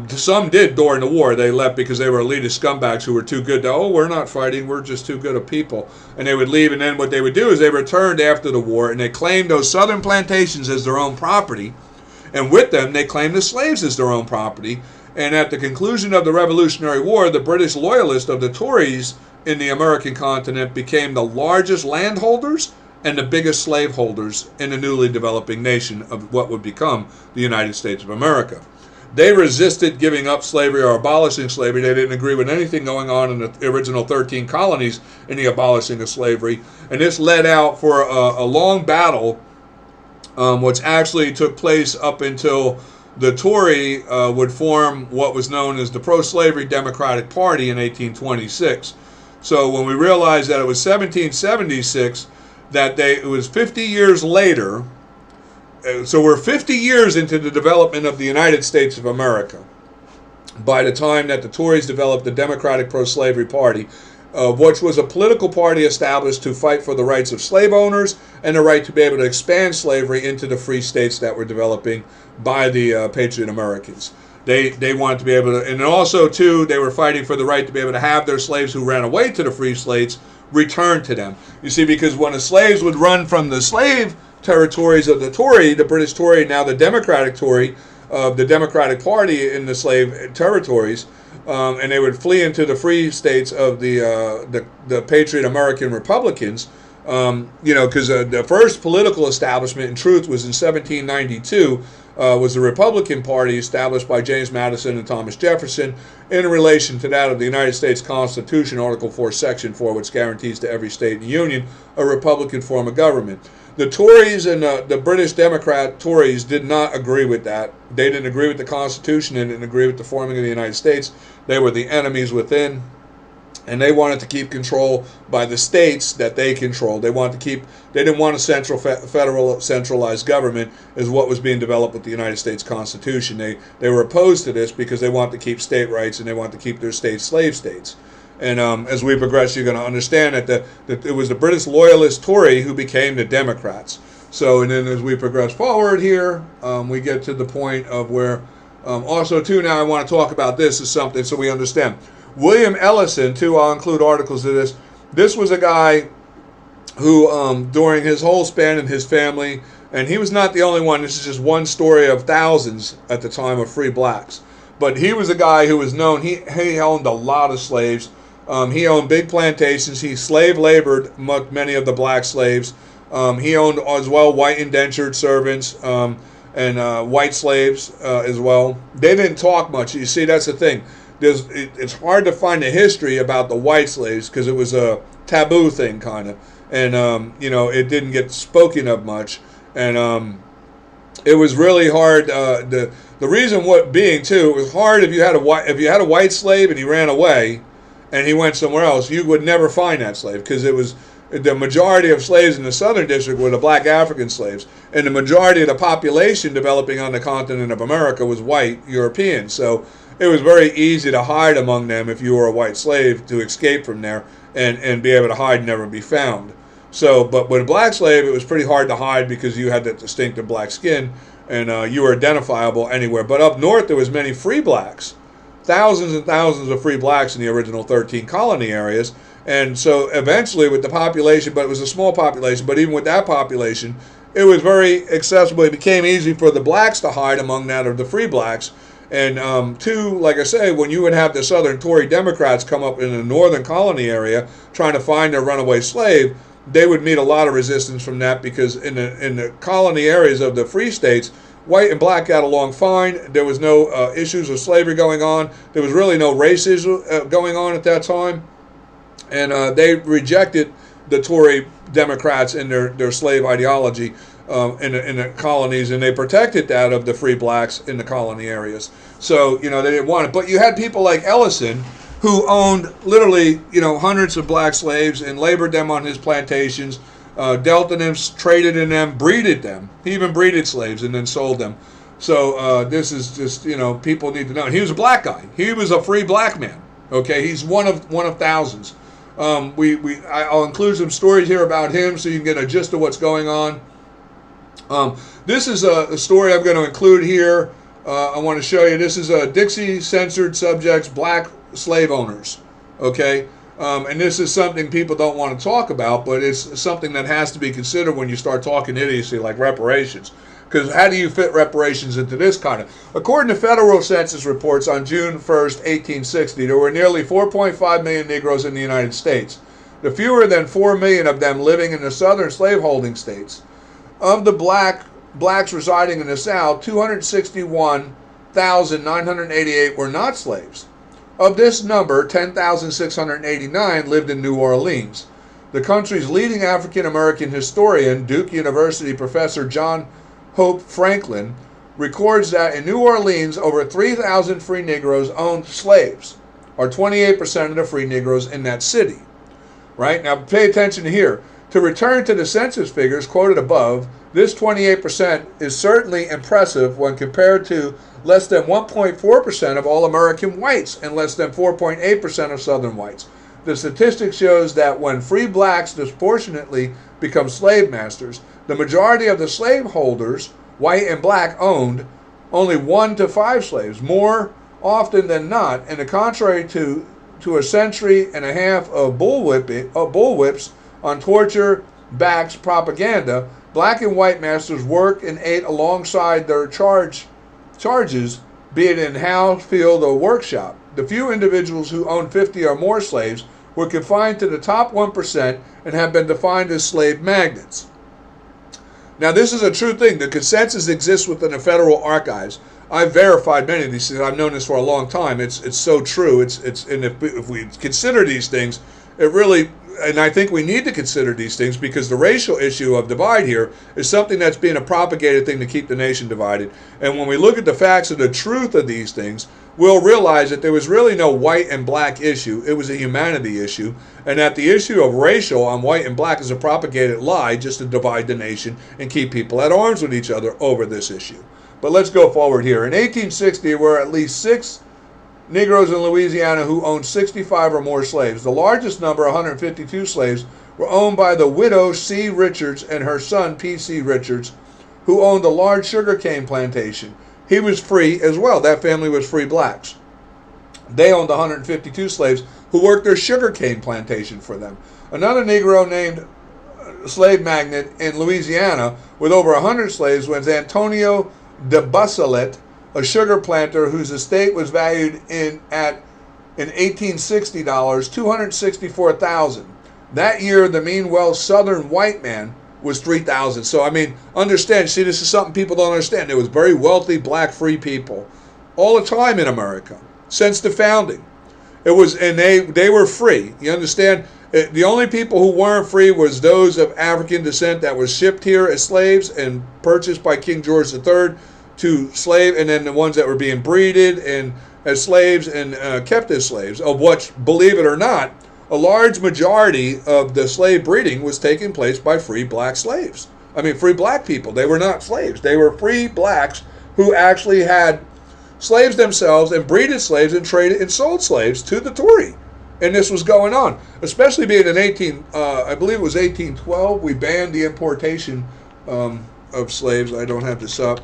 Some did during the war. They left because they were elitist scumbags who were too good to, we're not fighting, we're just too good of people. And they would leave, and then what they would do is they returned after the war, and they claimed those southern plantations as their own property, and with them they claimed the slaves as their own property. And at the conclusion of the Revolutionary War, the British Loyalists of the Tories in the American continent became the largest landholders and the biggest slaveholders in the newly developing nation of what would become the United States of America. They resisted giving up slavery or abolishing slavery. They didn't agree with anything going on in the original 13 colonies in the abolishing of slavery. And this led out for a long battle, which actually took place up until the Tory would form what was known as the Pro-Slavery Democratic Party in 1826. So when we realized that it was 1776, that it was 50 years later. So we're 50 years into the development of the United States of America by the time that the Tories developed the Democratic Pro-Slavery Party, which was a political party established to fight for the rights of slave owners and the right to be able to expand slavery into the free states that were developing by the Patriot Americans. They wanted to be able to, and also too, they were fighting for the right to be able to have their slaves who ran away to the free states returned to them. You see, because when the slaves would run from the slave territories of the Tory, the British Tory, now the Democratic Tory, the Democratic Party in the slave territories, and they would flee into the free states of the Patriot American Republicans. Because the first political establishment, in truth, was in 1792. Was the Republican Party established by James Madison and Thomas Jefferson in relation to that of the United States Constitution, Article 4, Section 4, which guarantees to every state in the Union a Republican form of government. The Tories and the British Democrat Tories did not agree with that. They didn't agree with the Constitution and didn't agree with the forming of the United States. They were the enemies within, and they wanted to keep control by the states that they controlled. They didn't want a federal centralized government as what was being developed with the United States Constitution. They were opposed to this because they wanted to keep state rights and they wanted to keep their states slave states. And as we progress, you're going to understand that it was the British loyalist Tory who became the Democrats. So, and then as we progress forward here, we get to the point of where, also too, now I want to talk about this as something so we understand. William Ellison, too, I'll include articles of this. This was a guy who, during his whole span in his family, and he was not the only one, this is just one story of thousands at the time of free blacks. But he was a guy who was known, he owned a lot of slaves. He owned big plantations. He slave labored many of the black slaves. He owned as well white indentured servants and white slaves as well. They didn't talk much. You see, that's the thing. It's hard to find a history about the white slaves because it was a taboo thing, kind of. And, it didn't get spoken of much. And it was really hard. The reason being, too, it was hard if you had a white slave and he ran away and he went somewhere else, you would never find that slave because it was the majority of slaves in the Southern District were the black African slaves, and the majority of the population developing on the continent of America was white European. So it was very easy to hide among them if you were a white slave to escape from there and be able to hide and never be found. So, but with a black slave, it was pretty hard to hide because you had that distinctive black skin and you were identifiable anywhere. But up north, there was many free blacks. Thousands and thousands of free blacks in the original 13 colony areas. And so eventually with the population, but it was a small population, but even with that population, it was very accessible. It became easy for the blacks to hide among that of the free blacks. And two, like I say, when you would have the Southern Tory Democrats come up in the northern colony area trying to find their runaway slave, they would meet a lot of resistance from that because in the colony areas of the free states, white and black got along fine. There was no issues of slavery going on. There was really no racism going on at that time. And they rejected the Tory Democrats and their slave ideology in the colonies, and they protected that of the free blacks in the colony areas. So, they didn't want it. But you had people like Ellison who owned literally, hundreds of black slaves and labored them on his plantations, dealt in them, traded in them, breeded them. He even breeded slaves and then sold them. So this is just, people need to know. And he was a black guy. He was a free black man. Okay, he's one of thousands. I'll include some stories here about him so you can get a gist of what's going on. This is a story I'm going to include here. I want to show you. This is Dixie Censored Subjects, Black Slave Owners. Okay. And this is something people don't want to talk about, but it's something that has to be considered when you start talking idiocy like reparations. Because how do you fit reparations into this kind of? According to federal census reports on June 1st, 1860, there were nearly 4.5 million Negroes in the United States. the fewer than 4 million of them living in the southern slaveholding states. Of the blacks residing in the South, 261,988 were not slaves. Of this number, 10,689 lived in New Orleans. The country's leading African-American historian, Duke University professor John Hope Franklin, records that in New Orleans, over 3,000 free Negroes owned slaves, or 28% of the free Negroes in that city. Right? Now, pay attention here. To return to the census figures quoted above, this 28% is certainly impressive when compared to less than 1.4% of all American whites and less than 4.8% of Southern whites. The statistic shows that when free blacks disproportionately become slave masters, the majority of the slaveholders, white and black, owned only 1 to 5 slaves, more often than not, and the contrary to a century and a half of bullwhips on torture backs propaganda, black and white masters worked and ate alongside their charges, be it in house, field, or workshop. The few individuals who owned 50 or more slaves were confined to the top 1% and have been defined as slave magnates. Now, this is a true thing. The consensus exists within the federal archives. I've verified many of these things. I've known this for a long time. It's so true. And if we consider these things, it really, and I think we need to consider these things because the racial issue of divide here is something that's being a propagated thing to keep the nation divided. And when we look at the facts of the truth of these things, we'll realize that there was really no white and black issue. It was a humanity issue. And that the issue of racial on white and black is a propagated lie just to divide the nation and keep people at arms with each other over this issue. But let's go forward here. In 1860, there were at least 6 Negroes in Louisiana who owned 65 or more slaves. The largest number, 152 slaves, were owned by the widow C. Richards and her son P.C. Richards, who owned a large sugarcane plantation. He was free as well. That family was free blacks. They owned 152 slaves who worked their sugarcane plantation for them. Another Negro named slave magnate in Louisiana with over 100 slaves was Antonio de Busselet, a sugar planter whose estate was valued in 1860 $264,000. That year, the meanwhile Southern white man was 3,000. So I mean, understand. See, this is something people don't understand. There was very wealthy black free people all the time in America since the founding. It was, and they were free. You understand? The only people who weren't free was those of African descent that were shipped here as slaves and purchased by King George III to slave, and then the ones that were being breeded and as slaves and kept as slaves, of which, believe it or not, a large majority of the slave breeding was taking place by free black slaves. I mean, free black people. They were not slaves. They were free blacks who actually had slaves themselves and breeded slaves and traded and sold slaves to the Tory. And this was going on, especially being in I believe it was 1812, we banned the importation of slaves. I don't have this up.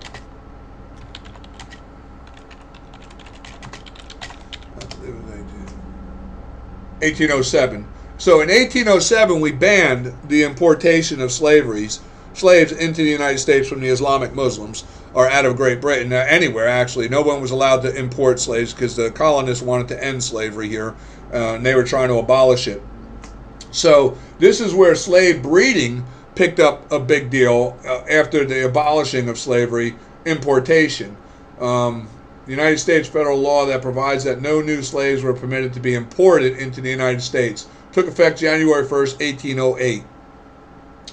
1807. So in 1807, we banned the importation of slaves into the United States from the Islamic Muslims, or out of Great Britain, anywhere actually. No one was allowed to import slaves because the colonists wanted to end slavery here, and they were trying to abolish it. So this is where slave breeding picked up a big deal after the abolishing of slavery, importation. The United States federal law that provides that no new slaves were permitted to be imported into the United States took effect January 1st, 1808.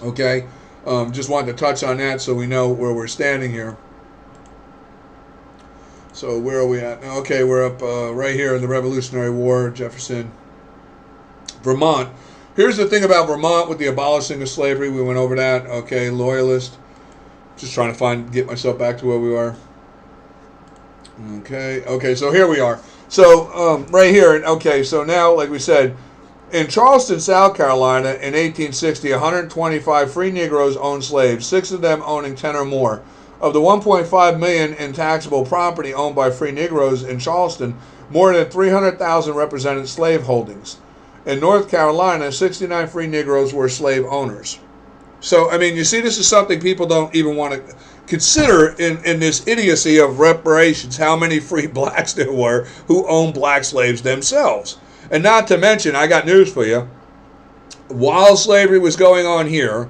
Okay? Just wanted to touch on that so we know where we're standing here. So where are we at? Okay, we're up right here in the Revolutionary War, Jefferson. Vermont. Here's the thing about Vermont with the abolishing of slavery. We went over that. Okay, Loyalist. Just trying to get myself back to where we are. Okay, so here we are. So right here, okay, so now, like we said, in Charleston, South Carolina, in 1860, 125 free Negroes owned slaves, 6 of them owning 10 or more. Of the 1.5 million in taxable property owned by free Negroes in Charleston, more than 300,000 represented slave holdings. In North Carolina, 69 free Negroes were slave owners. So, I mean, you see, this is something people don't even want to consider in this idiocy of reparations, how many free blacks there were who owned black slaves themselves. And not to mention, I got news for you, while slavery was going on here,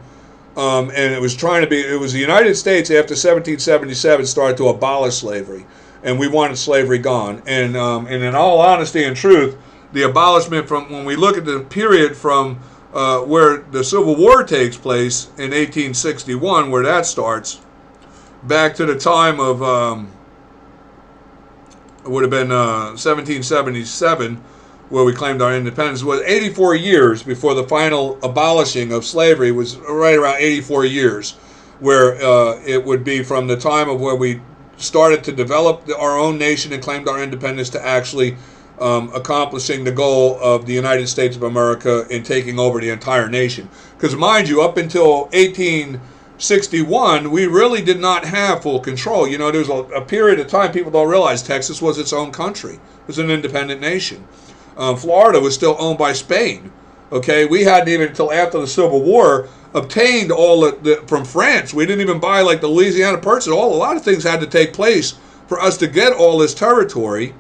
and it was the United States after 1777 started to abolish slavery, and we wanted slavery gone. And in all honesty and truth, the abolishment from, when we look at the period from where the Civil War takes place in 1861, where that starts, back to the time of, it would have been 1777, where we claimed our independence, was 84 years before the final abolishing of slavery, was right around 84 years, where it would be from the time of where we started to develop our own nation and claimed our independence to actually accomplishing the goal of the United States of America in taking over the entire nation. Because mind you, up until 1861, we really did not have full control. You know, there was a period of time, people don't realize Texas was its own country. It was an independent nation. Florida was still owned by Spain. Okay, we hadn't even until after the Civil War obtained all from France. We didn't even buy like the Louisiana Purchase. A lot of things had to take place for us to get all this territory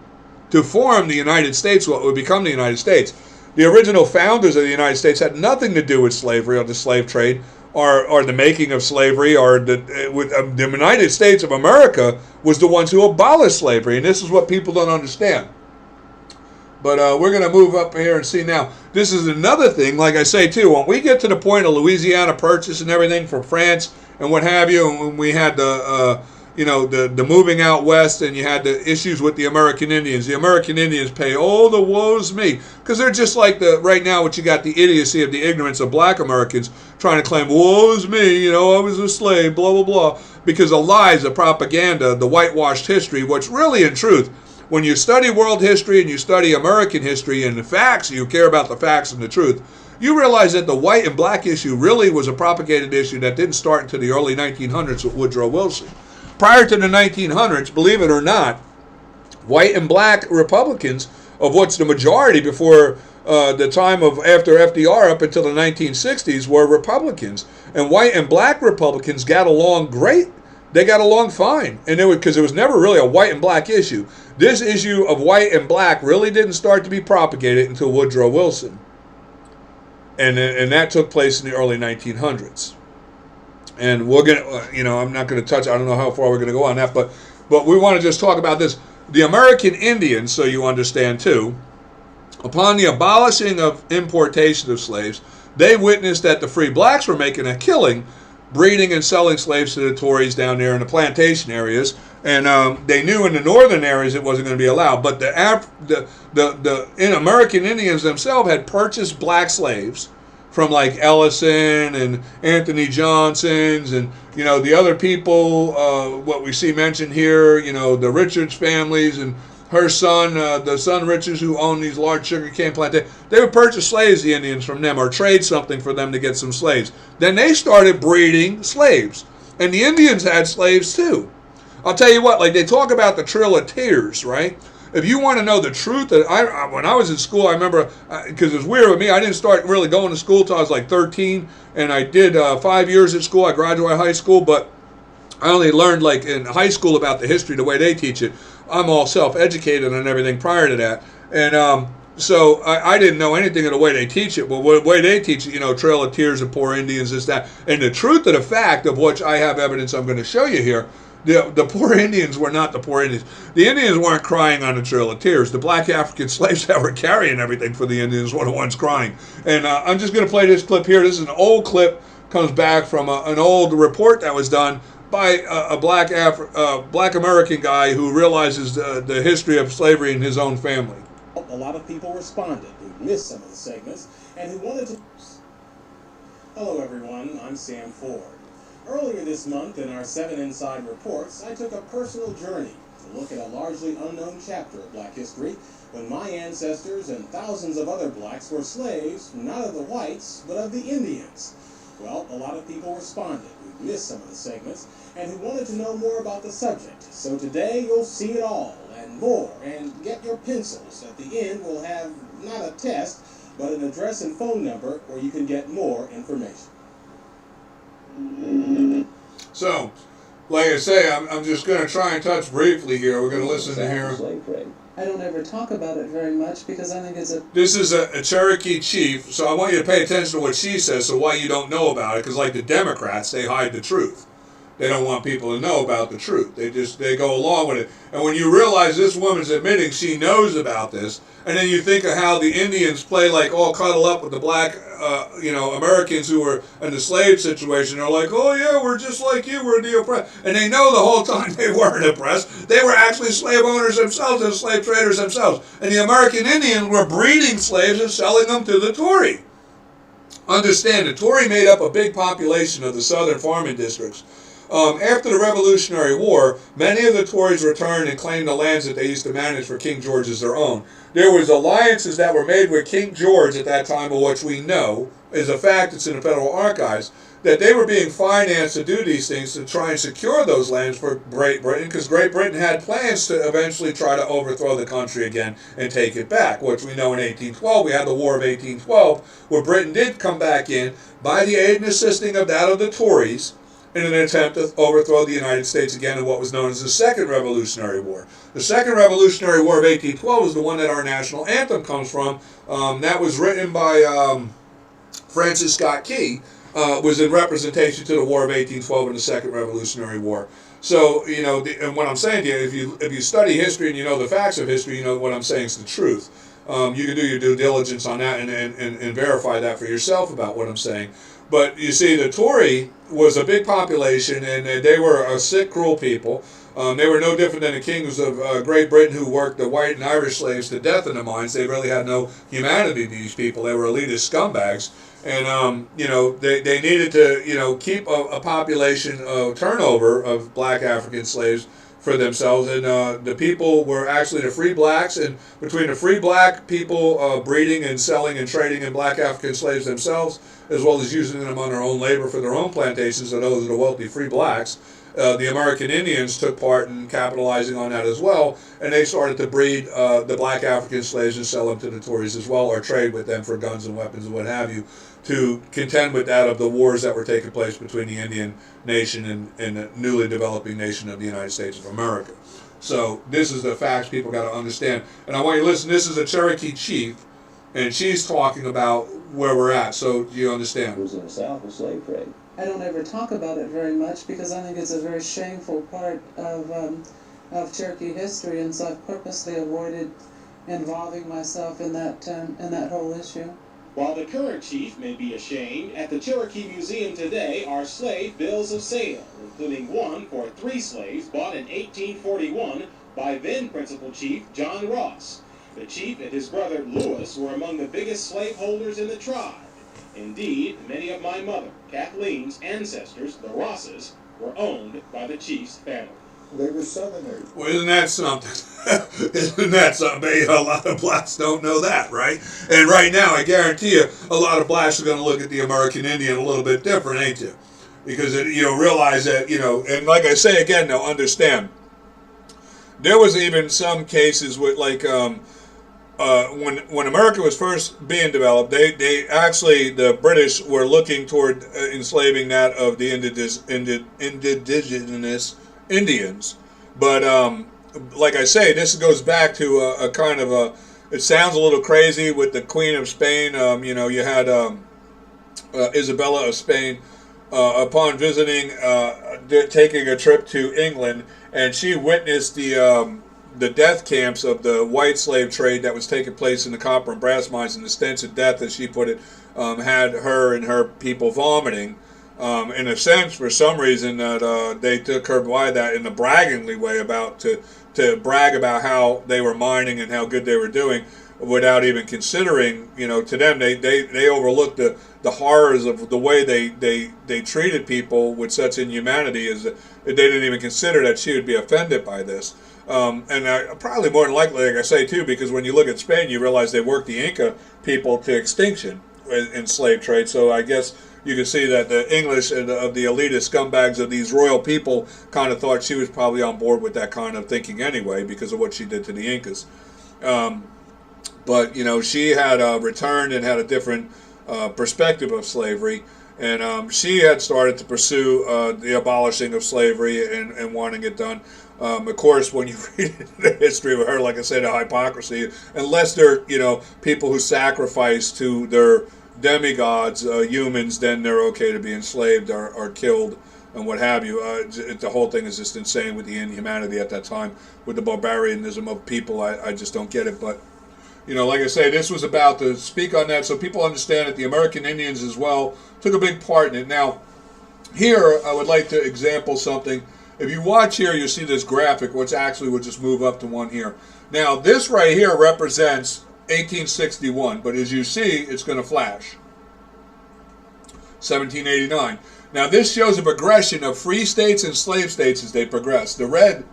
to form the United States, what would become the United States. The original founders of the United States had nothing to do with slavery or the slave trade or the making of slavery, or the United States of America was the ones who abolished slavery, and this is what people don't understand. But we're going to move up here and see now. This is another thing, like I say too, when we get to the point of Louisiana Purchase and everything from France and what have you, and when we had the moving out west, and you had the issues with the American Indians. The American Indians pay, oh, the woes me, because they're just like right now, what you got, the idiocy of the ignorance of black Americans trying to claim, woes me, you know, I was a slave, blah, blah, blah, because of lies, the propaganda, the whitewashed history, which really, in truth, when you study world history and you study American history and the facts, you care about the facts and the truth, you realize that the white and black issue really was a propagated issue that didn't start until the early 1900s with Woodrow Wilson. Prior to the 1900s, believe it or not, white and black Republicans, of what's the majority before the time of after FDR up until the 1960s, were Republicans. And white and black Republicans got along great. They got along fine, and because it was never really a white and black issue. This issue of white and black really didn't start to be propagated until Woodrow Wilson, and that took place in the early 1900s. And we're gonna, I'm not gonna touch. I don't know how far we're gonna go on that, but we want to just talk about this. The American Indians, so you understand too, upon the abolishing of importation of slaves, they witnessed that the free blacks were making a killing, breeding and selling slaves to the Tories down there in the plantation areas, and they knew in the northern areas it wasn't going to be allowed. But the American Indians themselves had purchased black slaves from like Ellison and Anthony Johnson's and the other people. What we see mentioned here, the Richards families and her son, the son Richards, who owned these large sugarcane plantations. They would purchase slaves, the Indians, from them, or trade something for them to get some slaves. Then they started breeding slaves, and the Indians had slaves too. I'll tell you what, like they talk about the Trail of Tears, right? If you want to know the truth, when I was in school, I remember, because it was weird with me, I didn't start really going to school until I was like 13, and I did 5 years at school. I graduated high school, but I only learned like in high school about the history the way they teach it. I'm all self-educated and everything prior to that, and so I didn't know anything of the way they teach it. Well, the way they teach it, Trail of Tears of Poor Indians, this, that, and the truth of the fact of which I have evidence I'm going to show you here. The poor Indians were not the poor Indians. The Indians weren't crying on the Trail of Tears. The black African slaves that were carrying everything for the Indians were the ones crying. And I'm just going to play this clip here. This is an old clip, comes back from an old report that was done by a black American guy who realizes the history of slavery in his own family. A lot of people responded who missed some of the segments and who wanted to... Hello everyone, I'm Sam Ford. Earlier this month in our 7 Inside Reports, I took a personal journey to look at a largely unknown chapter of black history when my ancestors and thousands of other blacks were slaves, not of the whites, but of the Indians. Well, a lot of people responded who missed some of the segments and who wanted to know more about the subject. So today you'll see it all and more, and get your pencils. At the end we'll have not a test, but an address and phone number where you can get more information. So, like I say, I'm just going to try and touch briefly here. We're going to listen to here. I don't ever talk about it very much because I think it's a... This is a Cherokee chief, so I want you to pay attention to what she says, so why you don't know about it, because like the Democrats, they hide the truth. They don't want people to know about the truth. They go along with it. And when you realize this woman's admitting she knows about this, and then you think of how the Indians play like all cuddle up with the black, Americans who were in the slave situation. They're like, oh yeah, we're just like you, we're the oppressed. And they know the whole time they weren't oppressed. They were actually slave owners themselves and slave traders themselves. And the American Indians were breeding slaves and selling them to the Tory. Understand, the Tory made up a big population of the southern farming districts. After the Revolutionary War, many of the Tories returned and claimed the lands that they used to manage for King George as their own. There was alliances that were made with King George at that time, of which we know is a fact. It's in the Federal Archives, that they were being financed to do these things to try and secure those lands for Great Britain, because Great Britain had plans to eventually try to overthrow the country again and take it back, which we know in 1812. We had the War of 1812, where Britain did come back in by the aid and assisting of that of the Tories, in an attempt to overthrow the United States again in what was known as the Second Revolutionary War. The Second Revolutionary War of 1812 is the one that our national anthem comes from. That was written by Francis Scott Key, was in representation to the War of 1812 and the Second Revolutionary War. So, and what I'm saying to you, if you study history and you know the facts of history, you know what I'm saying is the truth. You can do your due diligence on that and verify that for yourself about what I'm saying. But you see, the Tory was a big population, and they were a sick, cruel people. They were no different than the kings of Great Britain who worked the white and Irish slaves to death in the mines. They really had no humanity to these people. They were elitist scumbags. And, they needed to, keep a population turnover of black African slaves for themselves. And the people were actually the free blacks, and between the free black people breeding and selling and trading in black African slaves themselves, as well as using them on their own labor for their own plantations, and those are the wealthy free blacks, the American Indians took part in capitalizing on that as well, and they started to breed the black African slaves and sell them to the Tories as well, or trade with them for guns and weapons and what have you, to contend with that of the wars that were taking place between the Indian nation and the newly developing nation of the United States of America. So this is the facts people got to understand. And I want you to listen, this is a Cherokee chief, and she's talking about where we're at, so you understand. It was in the South, the slave trade. I don't ever talk about it very much because I think it's a very shameful part of Cherokee history, and so I've purposely avoided involving myself in that whole issue. While the current chief may be ashamed, at the Cherokee Museum today are slave bills of sale, including one for 3 slaves bought in 1841 by then Principal Chief John Ross. The chief and his brother Lewis were among the biggest slaveholders in the tribe. Indeed, many of my mother, Kathleen's ancestors, the Rosses, were owned by the chief's family. They were Southerners. Well, isn't that something? Isn't that something? A lot of blacks don't know that, right? And right now, I guarantee you, a lot of blacks are going to look at the American Indian a little bit different, ain't you? Because, realize that, and like I say again, now understand, there was even some cases with, like, when America was first being developed, they actually, the British were looking toward enslaving that of the indigenous Indians. But like I say, this goes back to a kind of a, it sounds a little crazy with the Queen of Spain. You had Isabella of Spain upon visiting, taking a trip to England, and she witnessed the death camps of the white slave trade that was taking place in the copper and brass mines, and the stench of death, as she put it, had her and her people vomiting. In a sense, for some reason, that they took her by that in a braggingly way about to brag about how they were mining and how good they were doing, without even considering, to them, they overlooked the horrors of the way they treated people with such inhumanity, as they didn't even consider that she would be offended by this. And probably more than likely, like I say too, because when you look at Spain, you realize they worked the Inca people to extinction in slave trade. So I guess you can see that the English and of the elitist scumbags of these royal people kind of thought she was probably on board with that kind of thinking anyway, because of what she did to the Incas. But she had returned and had a different perspective of slavery. And she had started to pursue the abolishing of slavery and wanting it done. Of course, when you read the history of her, like I said, the hypocrisy, unless they're, people who sacrifice to their demigods, humans, then they're okay to be enslaved or killed and what have you. The whole thing is just insane with the inhumanity at that time, with the barbarianism of people. I just don't get it. But, like I say, this was about to speak on that so people understand that the American Indians as well took a big part in it. Now, here I would like to example something. If you watch here, you see this graphic, which actually we'll just move up to one here. Now, this right here represents 1861, but as you see, it's going to flash. 1789. Now, this shows a progression of free states and slave states as they progress. The red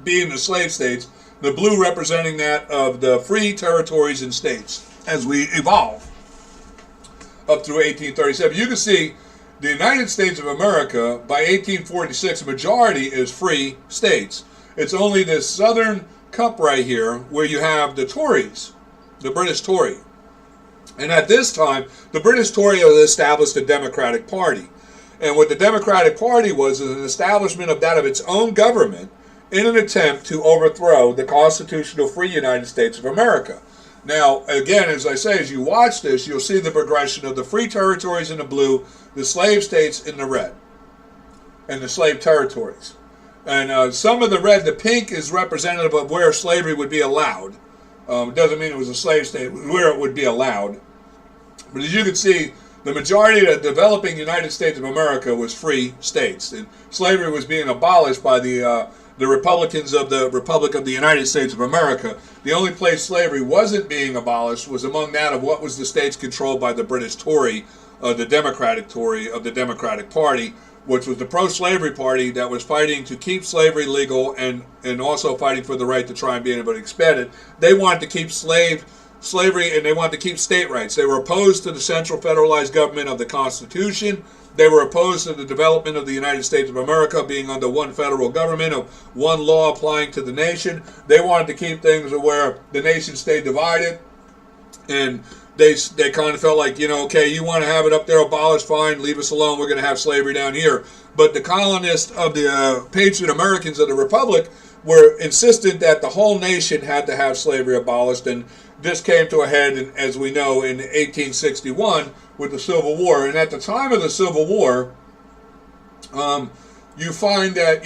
being the slave states, the blue representing that of the free territories and states as we evolve up through 1837. You can see the United States of America, by 1846, a majority is free states. It's only this southern cup right here where you have the Tories, the British Tory. And at this time, the British Tory had established a Democratic Party. And what the Democratic Party was an establishment of that of its own government in an attempt to overthrow the constitutional free United States of America. Now, again, as I say, as you watch this, you'll see the progression of the free territories in the blue, the slave states in the red, and the slave territories. And some of the red, the pink, is representative of where slavery would be allowed. It doesn't mean it was a slave state, where it would be allowed. But as you can see, the majority of the developing United States of America was free states. And slavery was being abolished by the Republicans of the Republic of the United States of America. The only place slavery wasn't being abolished was among that of what was the states controlled by the British Tory, the Democratic Tory of the Democratic Party, which was the pro-slavery party that was fighting to keep slavery legal and also fighting for the right to try and be able to expand it. They wanted to keep slavery and they wanted to keep state rights. They were opposed to the central federalized government of the Constitution. They were opposed to the development of the United States of America being under one federal government, of one law applying to the nation. They wanted to keep things where the nation stayed divided, and they kind of felt like, okay, you want to have it up there abolished, fine, leave us alone, we're going to have slavery down here. But the colonists of the Patriot Americans of the Republic were insistent that the whole nation had to have slavery abolished, and this came to a head, as we know, in 1861 with the Civil War. And at the time of the Civil War, you find that,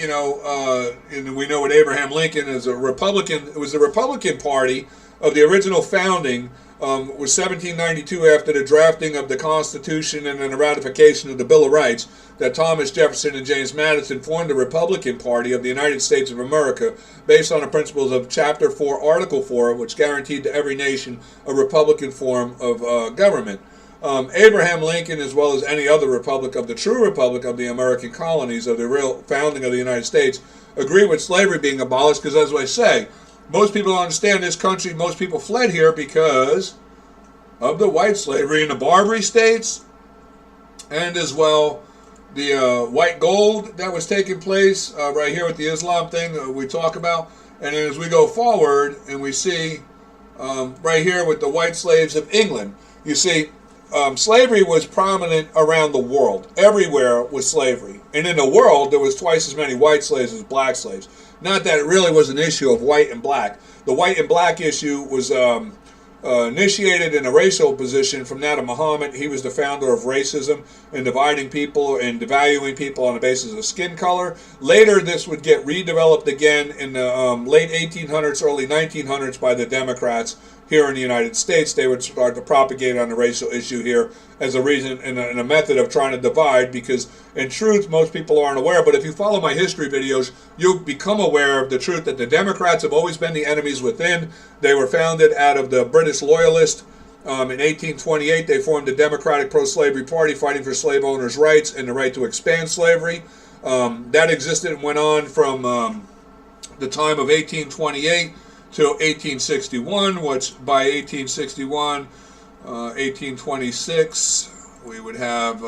and we know what Abraham Lincoln is a Republican. It was the Republican Party of the original founding, was 1792 after the drafting of the Constitution and then the ratification of the Bill of Rights, that Thomas Jefferson and James Madison formed the Republican Party of the United States of America based on the principles of Chapter 4, Article 4, which guaranteed to every nation a Republican form of government. Abraham Lincoln, as well as any other republic of the true republic of the American colonies of the real founding of the United States, agree with slavery being abolished because, as I say, most people don't understand this country. Most people fled here because of the white slavery in the Barbary states, and as well the white gold that was taking place right here with the Islam thing we talk about. And then as we go forward and we see right here with the white slaves of England, you see slavery was prominent around the world. Everywhere was slavery. And in the world, there was twice as many white slaves as black slaves. Not that it really was an issue of white and black. The white and black issue was initiated in a racial position from that of Muhammad. He was the founder of racism and dividing people and devaluing people on the basis of skin color. Later, this would get redeveloped again in the late 1800s, early 1900s by the Democrats here in the United States. They would start to propagate on the racial issue here as a reason and a method of trying to divide, because in truth, most people aren't aware. But if you follow my history videos, you'll become aware of the truth that the Democrats have always been the enemies within. They were founded out of the British Loyalists. In 1828, they formed the Democratic Pro-Slavery Party, fighting for slave owners' rights and the right to expand slavery. That existed and went on from the time of 1828 till 1861, which by 1861, 1826, we would have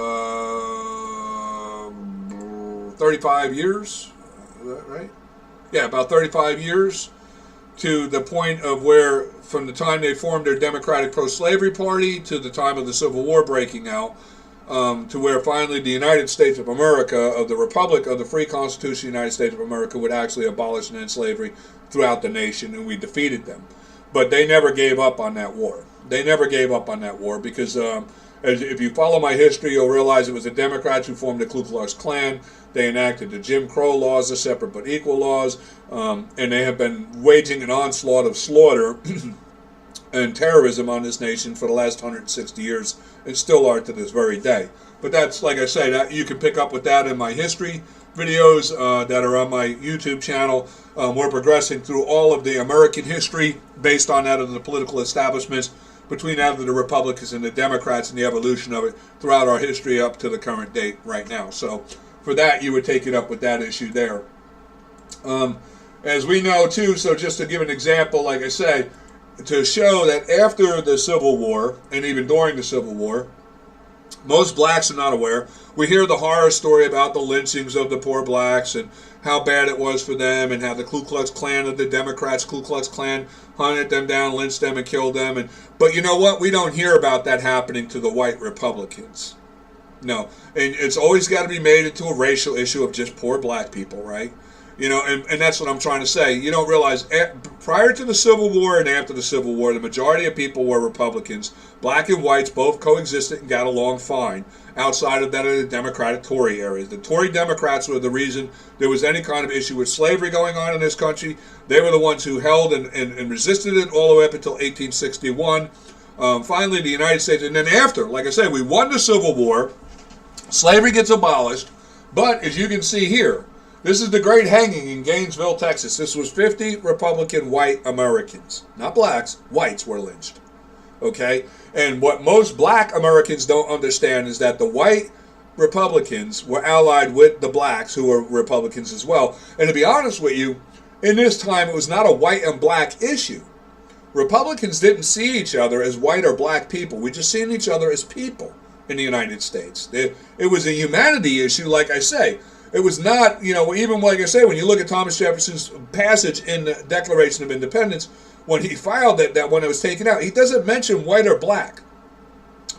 35 years, is that right? Yeah, about 35 years to the point of where, from the time they formed their Democratic Pro-Slavery Party to the time of the Civil War breaking out, to where finally the United States of America, of the Republic of the Free Constitution of the United States of America, would actually abolish and end slavery throughout the nation, and we defeated them. But they never gave up on that war. They never gave up on that war because if you follow my history, you'll realize it was the Democrats who formed the Ku Klux Klan. They enacted the Jim Crow laws, the separate but equal laws, and they have been waging an onslaught of slaughter and terrorism on this nation for the last 160 years, and still are to this very day. But that's, like I say, that you can pick up with that in my history videos that are on my YouTube channel. We're progressing through all of the American history based on that of the political establishments between that of the Republicans and the Democrats and the evolution of it throughout our history up to the current date right now. So for that, you would take it up with that issue there. As we know too, so just to give an example, like I say, to show that after the Civil War and even during the Civil War, most blacks are not aware. We hear the horror story about the lynchings of the poor blacks and how bad it was for them, and how the Ku Klux Klan of the Democrats, Ku Klux Klan, hunted them down, lynched them, and killed them. But you know what? We don't hear about that happening to the white Republicans. No. And it's always got to be made into a racial issue of just poor black people, right? You know, and that's what I'm trying to say. You don't realize, prior to the Civil War and after the Civil War, the majority of people were Republicans. Black and whites both coexisted and got along fine outside of that of the Democratic Tory areas. The Tory Democrats were the reason there was any kind of issue with slavery going on in this country. They were the ones who held and resisted it all the way up until 1861. Finally, the United States, and then after, like I say, we won the Civil War. Slavery gets abolished. But as you can see here, this is the great hanging in Gainesville, Texas. This was 50 Republican white Americans. Not blacks, whites were lynched. Okay? And what most black Americans don't understand is that the white Republicans were allied with the blacks who were Republicans as well. And to be honest with you, in this time it was not a white and black issue. Republicans didn't see each other as white or black people. We just seen each other as people in the United States. It was a humanity issue, like I say. It was not, you know, even like I say, when you look at Thomas Jefferson's passage in the Declaration of Independence, when he filed that when it was taken out, he doesn't mention white or black.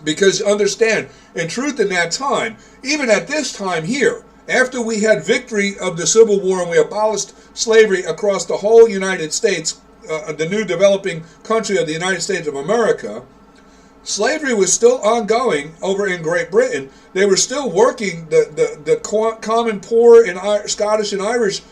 Because understand, in truth, in that time, even at this time here, after we had victory of the Civil War and we abolished slavery across the whole United States, the new developing country of the United States of America, slavery was still ongoing over in Great Britain. They were still working the common poor and Scottish and Irish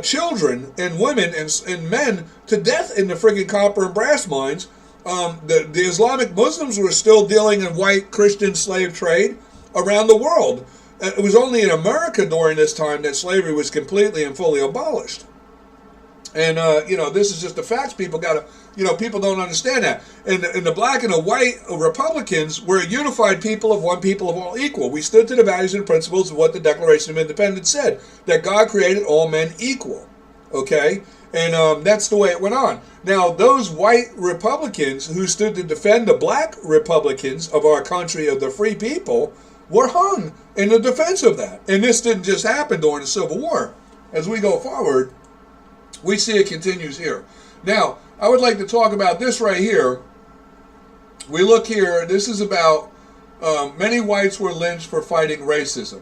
children and women and men to death in the friggin' copper and brass mines. The Islamic Muslims were still dealing in white Christian slave trade around the world. It was only in America during this time that slavery was completely and fully abolished. And, you know, this is just the facts. People got to, you know, people don't understand that. And the black and the white Republicans were a unified people of one people of all equal. We stood to the values and principles of what the Declaration of Independence said, that God created all men equal. Okay? And that's the way it went on. Now, those white Republicans who stood to defend the black Republicans of our country, of the free people, were hung in the defense of that. And this didn't just happen during the Civil War. As we go forward, we see it continues here. Now, I would like to talk about this right here. We look here, this is about many whites were lynched for fighting racism.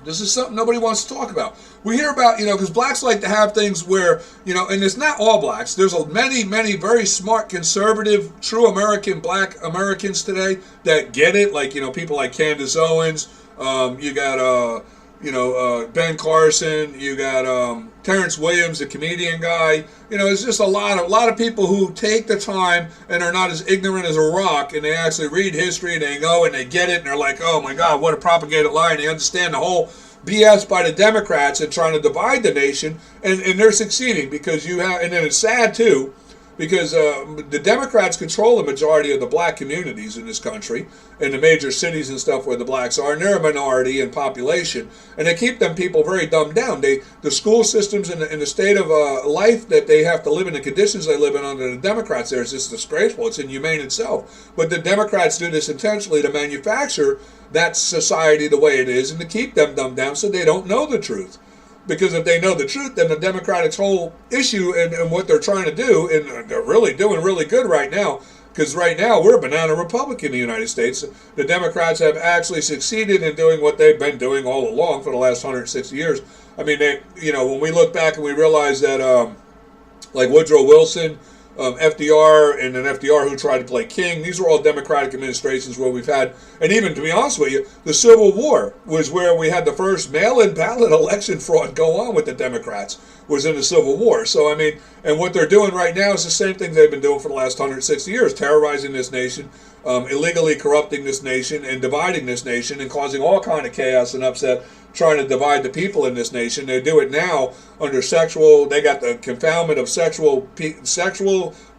This is something nobody wants to talk about. We hear about, you know, because blacks like to have things where, you know, and it's not all blacks. There's many very smart, conservative, true American black Americans today that get it. Like, you know, people like Candace Owens. You got, Ben Carson. You got Terrence Williams, the comedian guy. You know, it's just a lot of people who take the time and are not as ignorant as a rock, and they actually read history and they go and they get it and they're like, oh my God, what a propagated lie, and they understand the whole BS by the Democrats and trying to divide the nation, and they're succeeding because you have, and then it's sad too, because the Democrats control the majority of the black communities in this country, in the major cities and stuff where the blacks are, and they're a minority in population, and they keep them people very dumbed down. The school systems and the state of life that they have to live in, the conditions they live in under the Democrats there is just disgraceful. It's inhumane itself. But the Democrats do this intentionally to manufacture that society the way it is and to keep them dumbed down so they don't know the truth. Because if they know the truth, then the Democrats' whole issue and what they're trying to do, and they're really doing really good right now, because right now we're a banana republic in the United States. The Democrats have actually succeeded in doing what they've been doing all along for the last 160 years. I mean, when we look back and we realize that, like Woodrow Wilson, FDR, and then FDR who tried to play king. These were all Democratic administrations where we've had, and even to be honest with you, the Civil War was where we had the first mail-in ballot election fraud go on with the Democrats, was in the Civil War. So, I mean, and what they're doing right now is the same thing they've been doing for the last 160 years, terrorizing this nation, illegally corrupting this nation, and dividing this nation, and causing all kind of chaos and upset, trying to divide the people in this nation. They do it now under they got the confoundment of sexual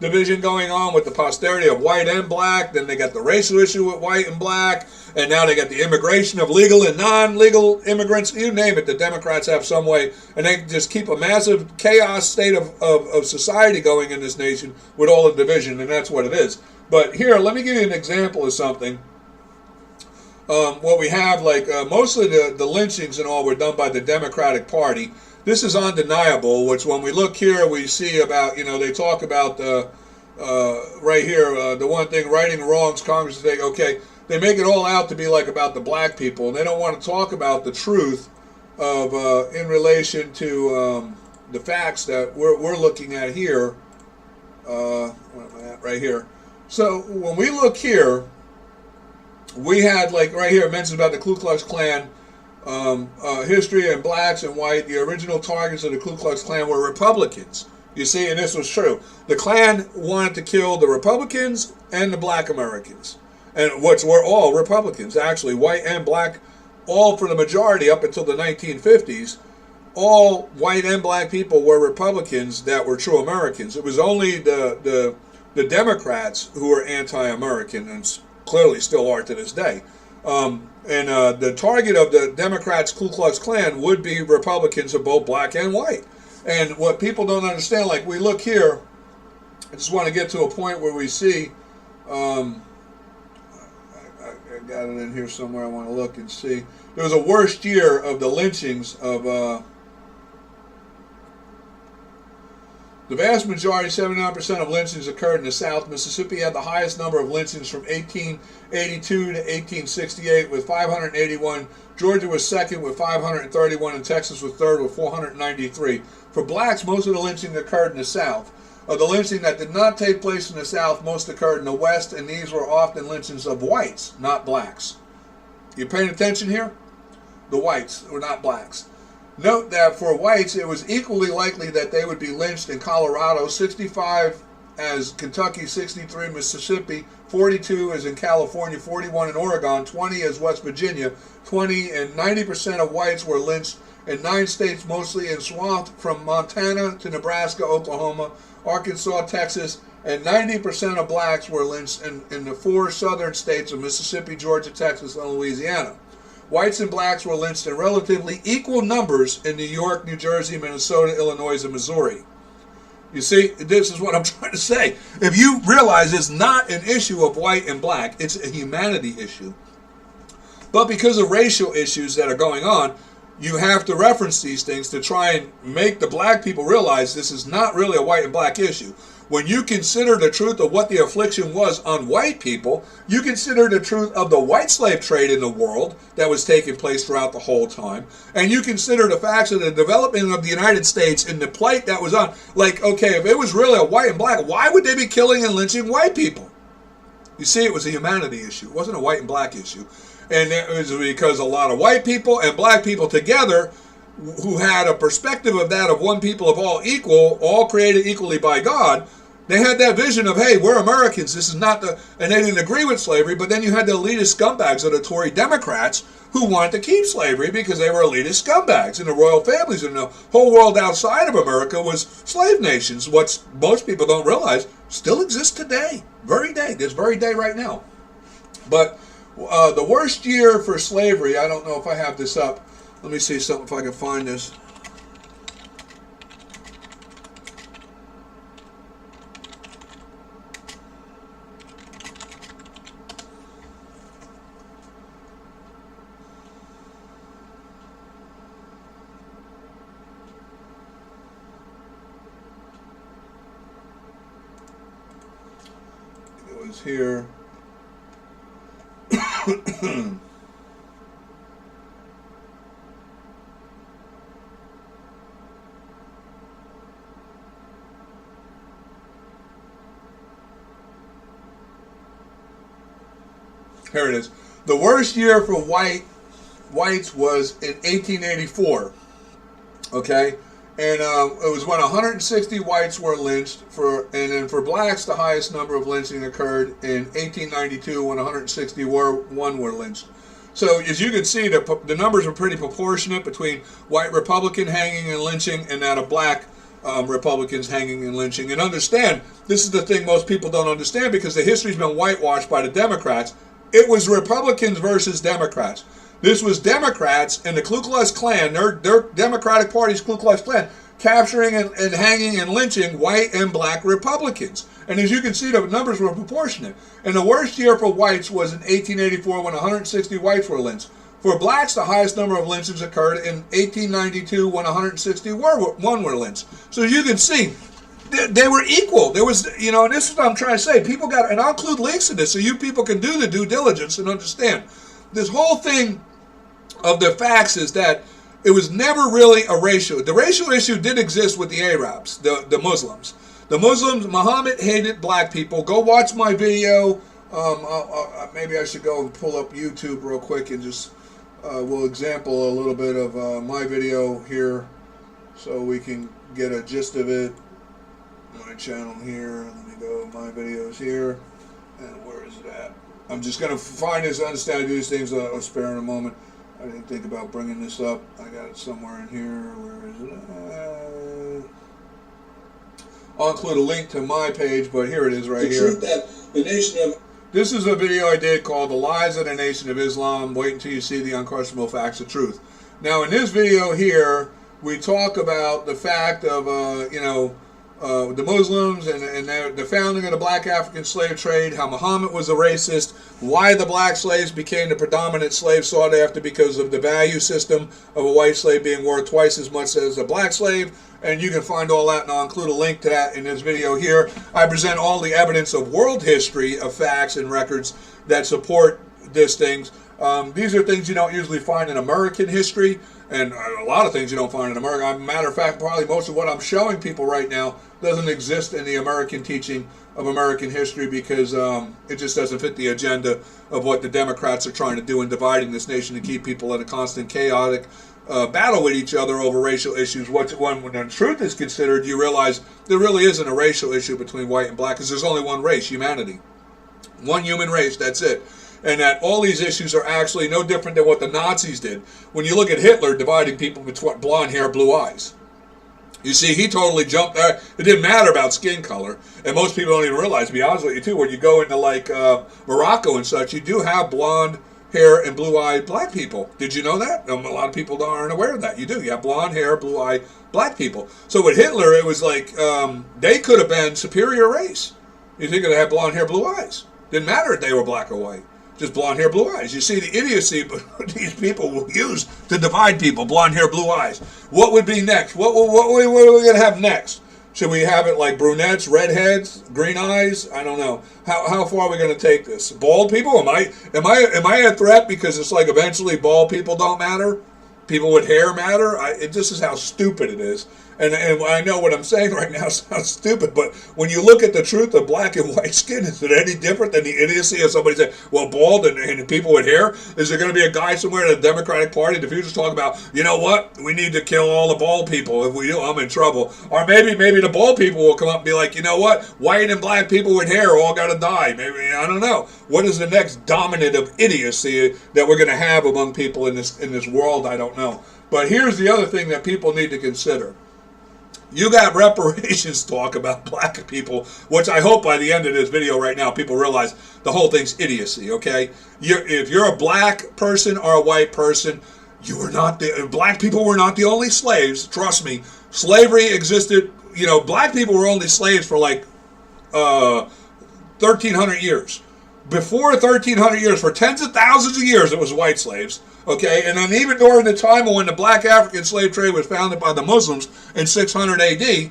division going on with the posterity of white and black. Then they got the racial issue with white and black. And now they got the immigration of legal and non-legal immigrants. You name it, the Democrats have some way. And they just keep a massive chaos state of society going in this nation with all the division. And that's what it is. But here, let me give you an example of something. What we have, like mostly the lynchings and all were done by the Democratic Party. This is undeniable, which when we look here, we see about, they talk about right here, the one thing, righting wrongs, Congress is okay, they make it all out to be like about the black people, and they don't want to talk about the truth of in relation to the facts that we're looking at here. Where am I at? Right here. So when we look here, we had, like right here, it mentions about the Ku Klux Klan history and blacks and white. The original targets of the Ku Klux Klan were Republicans. You see, and this was true. The Klan wanted to kill the Republicans and the black Americans, and which were all Republicans, actually, white and black, all for the majority up until the 1950s. All white and black people were Republicans that were true Americans. It was only the Democrats who were anti-American, and clearly still are to this day. The target of the Democrats' Ku Klux Klan would be Republicans of both black and white. And what people don't understand, like we look here, I just want to get to a point where we see, I got it in here somewhere, I want to look and see. There was a worst year of the lynchings of, the vast majority, 79% of lynchings occurred in the South. Mississippi had the highest number of lynchings from 1882 to 1868 with 581. Georgia was second with 531, and Texas was third with 493. For blacks, most of the lynching occurred in the South. Of the lynching that did not take place in the South, most occurred in the West, and these were often lynchings of whites, not blacks. You paying attention here? The whites were not blacks. Note that for whites, it was equally likely that they would be lynched in Colorado, 65 as Kentucky, 63 Mississippi, 42 as in California, 41 in Oregon, 20 as West Virginia, 20 and 90% of whites were lynched in 9 states, mostly in swath from Montana to Nebraska, Oklahoma, Arkansas, Texas, and 90% of blacks were lynched in the 4 southern states of Mississippi, Georgia, Texas, and Louisiana. Whites and blacks were lynched in relatively equal numbers in New York, New Jersey, Minnesota, Illinois, and Missouri. You see, this is what I'm trying to say. If you realize it's not an issue of white and black, it's a humanity issue. But because of racial issues that are going on, you have to reference these things to try and make the black people realize this is not really a white and black issue. When you consider the truth of what the affliction was on white people, you consider the truth of the white slave trade in the world that was taking place throughout the whole time, and you consider the facts of the development of the United States and the plight that was on. Like, okay, if it was really a white and black, why would they be killing and lynching white people? You see, it was a humanity issue. It wasn't a white and black issue. And it was because a lot of white people and black people together who had a perspective of that of one people of all equal, all created equally by God, they had that vision of, hey, we're Americans, this is not the, and they didn't agree with slavery, but then you had the elitist scumbags of the Tory Democrats who wanted to keep slavery because they were elitist scumbags, and the royal families and the whole world outside of America was slave nations, what most people don't realize still exists today, this very day right now. But the worst year for slavery, I don't know if I have this up. Let me see something if I can find this. is here. Here it is. The worst year for whites was in 1884. Okay, and it was when 160 whites were lynched. And then for blacks, the highest number of lynching occurred in 1892 when 161 were lynched. So as you can see, the numbers are pretty proportionate between white Republican hanging and lynching and that of black Republicans hanging and lynching. And understand, this is the thing most people don't understand because the history's been whitewashed by the Democrats. It was Republicans versus Democrats. This was Democrats and the Ku Klux Klan, their Democratic Party's Ku Klux Klan, capturing and hanging and lynching white and black Republicans. And as you can see, the numbers were proportionate. And the worst year for whites was in 1884 when 160 whites were lynched. For blacks, the highest number of lynchings occurred in 1892 when 161 were lynched. So you can see, they were equal. There was, and this is what I'm trying to say. People got, and I'll include links to this so you people can do the due diligence and understand. This whole thing of the facts is that it was never really a racial. The racial issue did exist with the Arabs, the Muslims. The Muslims, Muhammad hated black people. Go watch my video. Maybe I should go and pull up YouTube real quick and just we'll example a little bit of my video here so we can get a gist of it. My channel here. Let me go. My videos here. And where is it at? I'm just going to find this, understand, do these things. I'll spare in a moment. I didn't think about bringing this up. I got it somewhere in here. Where is it at? I'll include a link to my page, but here it is right here. The truth that the nation of... This is a video I did called The Lies of the Nation of Islam. Wait until you see the unquestionable facts of truth. Now, in this video here, we talk about the fact of, the Muslims and the founding of the black African slave trade, how Muhammad was a racist, why the black slaves became the predominant slave sought after because of the value system of a white slave being worth twice as much as a black slave. And you can find all that, and I'll include a link to that in this video here. I present all the evidence of world history of facts and records that support these things. These are things you don't usually find in American history, and a lot of things you don't find in America. As a matter of fact, probably most of what I'm showing people right now doesn't exist in the American teaching of American history because it just doesn't fit the agenda of what the Democrats are trying to do in dividing this nation to keep people in a constant chaotic battle with each other over racial issues. When the truth is considered, you realize there really isn't a racial issue between white and black because there's only one race, humanity. One human race, that's it. And that all these issues are actually no different than what the Nazis did. When you look at Hitler dividing people between blonde hair, blue eyes. You see, he totally jumped there. It didn't matter about skin color. And most people don't even realize, to be honest with you, too, when you go into like Morocco and such, you do have blonde hair and blue-eyed black people. Did you know that? A lot of people aren't aware of that. You do. You have blonde hair, blue-eyed black people. So with Hitler, it was like they could have been superior race. You think they had blonde hair, blue eyes. Didn't matter if they were black or white. Just blonde hair, blue eyes. You see the idiocy these people will use to divide people. Blonde hair, blue eyes. What would be next? What are we going to have next? Should we have it like brunettes, redheads, green eyes? I don't know. How far are we going to take this? Bald people? Am I a threat because it's like eventually bald people don't matter? People with hair matter? This is how stupid it is. And I know what I'm saying right now sounds stupid, but when you look at the truth of black and white skin, is it any different than the idiocy of somebody saying, well, bald and people with hair? Is there going to be a guy somewhere in the Democratic Party in the future talking about, you know what, we need to kill all the bald people. If we do, I'm in trouble. Or maybe the bald people will come up and be like, you know what, white and black people with hair all got to die. Maybe, I don't know. What is the next dominant of idiocy that we're going to have among people in this world? I don't know. But here's the other thing that people need to consider. You got reparations talk about black people, which I hope by the end of this video right now, people realize the whole thing's idiocy, okay? If you're a black person or a white person, black people were not the only slaves. Trust me, slavery existed, black people were only slaves for like 1,300 years. Before 1,300 years, for tens of thousands of years, it was white slaves. Okay, and then even during the time when the black African slave trade was founded by the Muslims in 600 AD,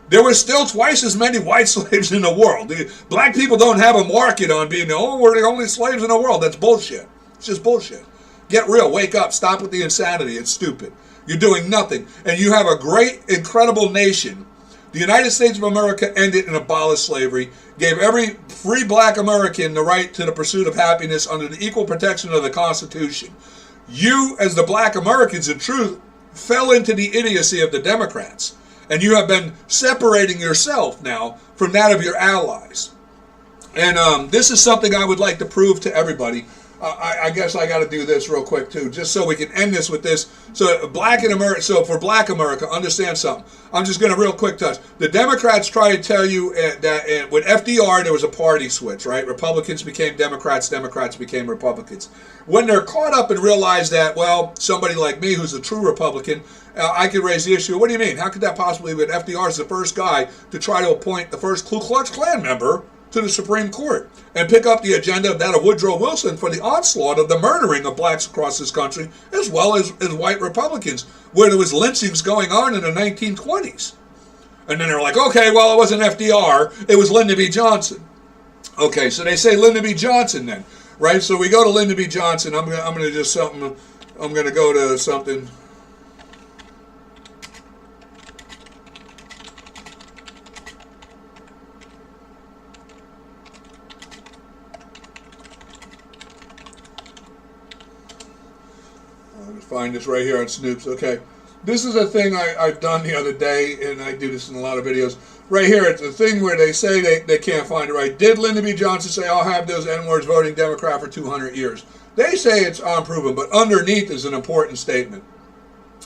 there were still twice as many white slaves in the world. Black people don't have a market on being, oh, we're the only slaves in the world. That's bullshit. It's just bullshit. Get real. Wake up. Stop with the insanity. It's stupid. You're doing nothing. And you have a great, incredible nation. The United States of America ended and abolished slavery, gave every free black American the right to the pursuit of happiness under the equal protection of the Constitution. You, as the black Americans, in truth, fell into the idiocy of the Democrats. And you have been separating yourself now from that of your allies. And this is something I would like to prove to everybody. I guess I got to do this real quick too, just so we can end this with this. So black in America. So for black America, understand something. I'm just going to real quick touch. The Democrats try to tell you that with FDR there was a party switch, right? Republicans became Democrats, Democrats became Republicans. When they're caught up and realize that, well, somebody like me who's a true Republican, I could raise the issue. What do you mean? How could that possibly be? FDR is the first guy to try to appoint the first Ku Klux Klan member to the Supreme Court and pick up the agenda of that of Woodrow Wilson for the onslaught of the murdering of blacks across this country, as well as white Republicans, where there was lynchings going on in the 1920s. And then they're like, okay, well, it wasn't FDR, it was Lyndon B. Johnson. Okay, so they say Lyndon B. Johnson then, right? So we go to Lyndon B. Johnson. I'm gonna just something. I'm gonna go to something. Find this right here on Snoops. Okay, this is a thing I've done the other day, and I do this in a lot of videos. Right here, it's a thing where they say they can't find it right. Did Lyndon B. Johnson say, I'll have those N-words voting Democrat for 200 years? They say it's unproven, but underneath is an important statement.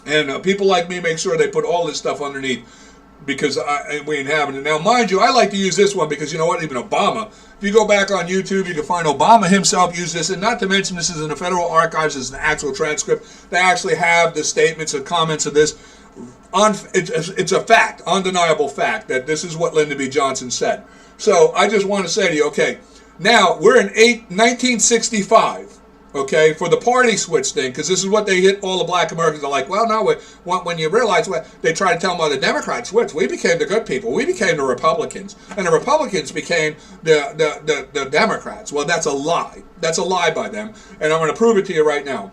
And people like me make sure they put all this stuff underneath, because we ain't having it. Now, mind you, I like to use this one because, you know what, even Obama, if you go back on YouTube, you can find Obama himself use this, and not to mention this is in the Federal Archives, it's an actual transcript. They actually have the statements and comments of this. It's a fact, undeniable fact, that this is what Lyndon B. Johnson said. So I just want to say to you, okay, now we're in 1965. Okay, for the party switch thing, because this is what they hit all the black Americans are like, well, no, when you realize what they try to tell them about the Democrat switch, we became the good people, we became the Republicans, and the Republicans became the Democrats. Well, that's a lie. That's a lie by them, and I'm going to prove it to you right now.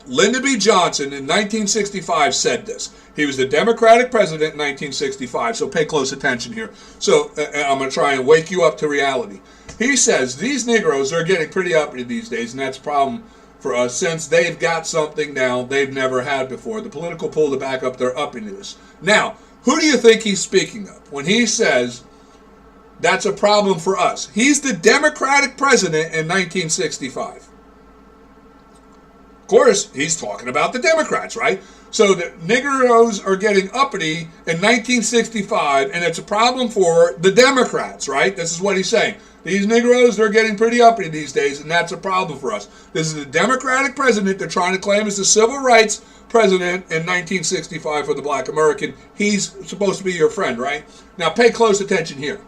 Lyndon B. Johnson in 1965 said this. He was the Democratic president in 1965, so pay close attention here. So I'm going to try and wake you up to reality. He says these Negroes are getting pretty uppity these days, and that's a problem for us since they've got something now they've never had before, the political pull to back up their uppiness. Now, who do you think he's speaking of when he says that's a problem for us? He's the Democratic president in 1965. Of course, he's talking about the Democrats, right? So the Negroes are getting uppity in 1965, and it's a problem for the Democrats, right? This is what he's saying. These Negroes, they're getting pretty uppity these days, and that's a problem for us. This is the Democratic president they're trying to claim as the civil rights president in 1965 for the black American. He's supposed to be your friend, right? Now pay close attention here.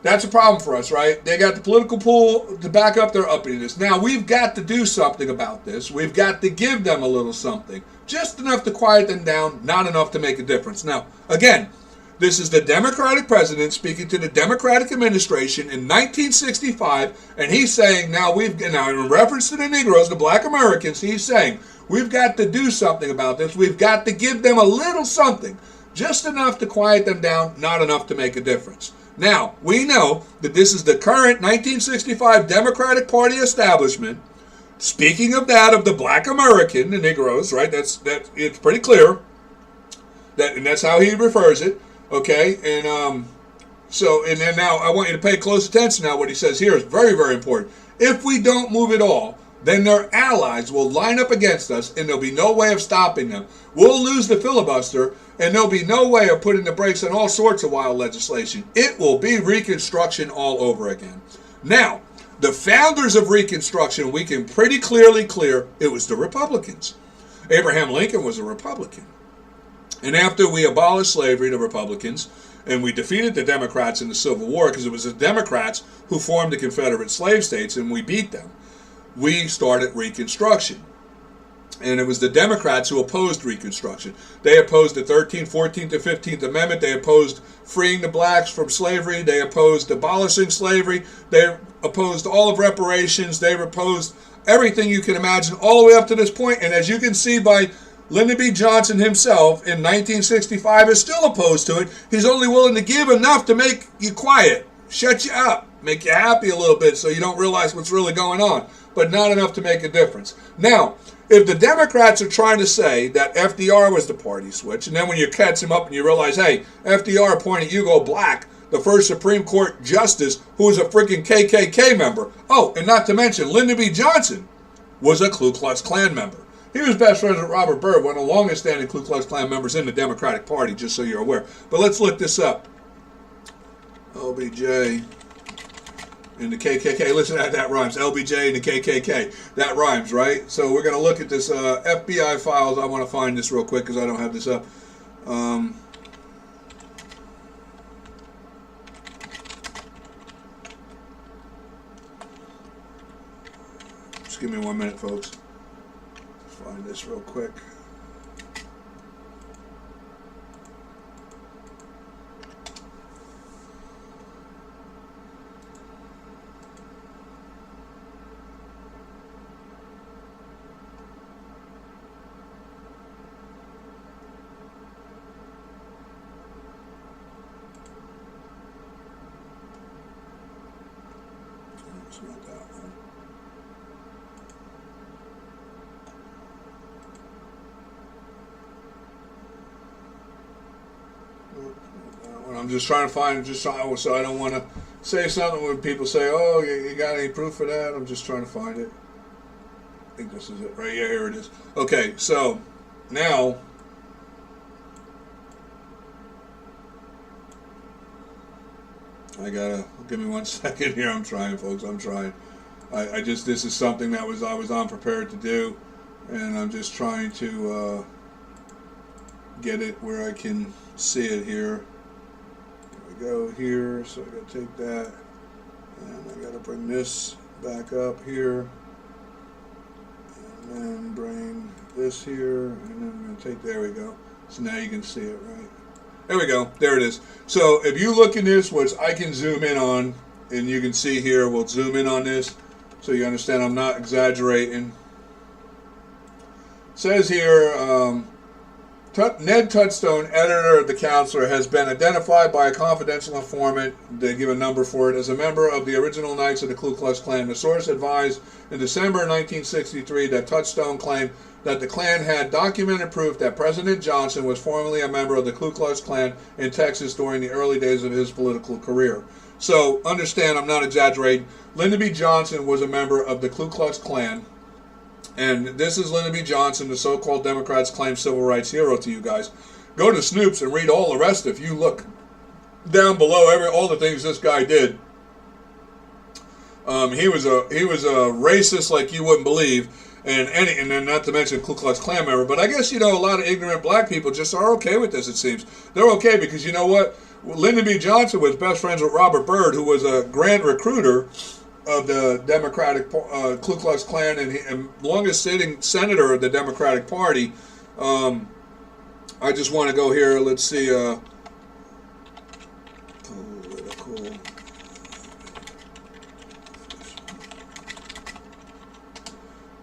That's a problem for us, right? They got the political pull to back up their uppityness. Now, we've got to do something about this. We've got to give them a little something. Just enough to quiet them down, not enough to make a difference. Now, again, this is the Democratic president speaking to the Democratic administration in 1965, and he's saying now in reference to the Negroes, the black Americans, he's saying we've got to do something about this. We've got to give them a little something. Just enough to quiet them down, not enough to make a difference. Now, we know that this is the current 1965 Democratic Party establishment. Speaking of that, of the black American, the Negroes, right? It's pretty clear. And that's how he refers it. Okay? And then now I want you to pay close attention now. What he says here is very, very important. If we don't move at all, then their allies will line up against us, and there'll be no way of stopping them. We'll lose the filibuster, and there'll be no way of putting the brakes on all sorts of wild legislation. It will be Reconstruction all over again. Now, the founders of Reconstruction, we can pretty clearly clear it was the Republicans. Abraham Lincoln was a Republican. And after we abolished slavery, the Republicans, and we defeated the Democrats in the Civil War, because it was the Democrats who formed the Confederate slave states, and we beat them, we started Reconstruction. And it was the Democrats who opposed Reconstruction. They opposed the 13th, 14th, and 15th Amendment. They opposed freeing the blacks from slavery. They opposed abolishing slavery. They opposed all of reparations. They opposed everything you can imagine all the way up to this point. And as you can see by Lyndon B. Johnson himself in 1965 is still opposed to it. He's only willing to give enough to make you quiet, shut you up, make you happy a little bit so you don't realize what's really going on, but not enough to make a difference. Now, if the Democrats are trying to say that FDR was the party switch, and then when you catch him up and you realize, hey, FDR appointed Hugo Black, the first Supreme Court justice, who was a freaking KKK member. Oh, and not to mention, Lyndon B. Johnson was a Ku Klux Klan member. He was best friends with Robert Byrd, one of the longest standing Ku Klux Klan members in the Democratic Party, just so you're aware. But let's look this up. LBJ and the KKK. Listen, that rhymes. LBJ and the KKK. That rhymes, right? So we're going to look at this FBI files. I want to find this real quick because I don't have this up. Just give me 1 minute, folks. Find this real quick. It's not that one. I'm just trying to find, so I don't want to say something when people say, oh, you got any proof for that? I'm just trying to find it. I think this is it, right? Yeah, here it is. Okay, so now, give me 1 second here. I'm trying, folks, I'm trying. This is something that I was unprepared to do, and I'm just trying to get it where I can see it here. Go here, so I gotta take that, and I gotta bring this back up here, and then bring this here, and then I'm gonna take, there we go. So now you can see it, right? There we go, there it is. So if you look in this, which I can zoom in on, and you can see here, we'll zoom in on this, so you understand I'm not exaggerating. It says here, Ned Touchstone, editor of the Counselor, has been identified by a confidential informant, they give a number for it, as a member of the original Knights of the Ku Klux Klan. The source advised in December 1963 that Touchstone claimed that the Klan had documented proof that President Johnson was formerly a member of the Ku Klux Klan in Texas during the early days of his political career. So, understand, I'm not exaggerating. Lyndon B. Johnson was a member of the Ku Klux Klan. And this is Lyndon B. Johnson, the so-called Democrats claim civil rights hero to you guys. Go to Snoops and read all the rest. If you look down below, all the things this guy did, he was a racist like you wouldn't believe, and then not to mention Ku Klux Klan member. But I guess a lot of ignorant black people just are okay with this. It seems they're okay because you know what? Lyndon B. Johnson was best friends with Robert Byrd, who was a grand recruiter of the Democratic Ku Klux Klan and longest sitting senator of the Democratic Party. I just want to go here. Let's see. Political.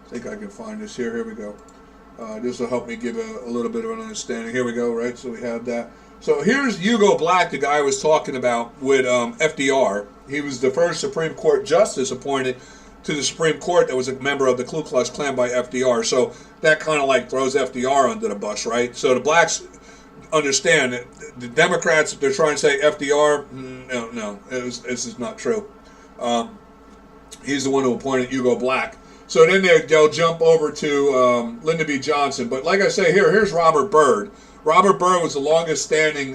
I think I can find this here. Here we go. This will help me give a little bit of an understanding. Here we go. Right. So we have that. So here's Hugo Black, the guy I was talking about with FDR. He was the first Supreme Court justice appointed to the Supreme Court that was a member of the Ku Klux Klan by FDR. So that kind of like throws FDR under the bus, right? So the blacks understand that the Democrats, they're trying to say FDR, no, this is not true. He's the one who appointed Hugo Black. So then they'll jump over to Lyndon B. Johnson. But like I say, here's Robert Byrd. Robert Byrd was the longest standing,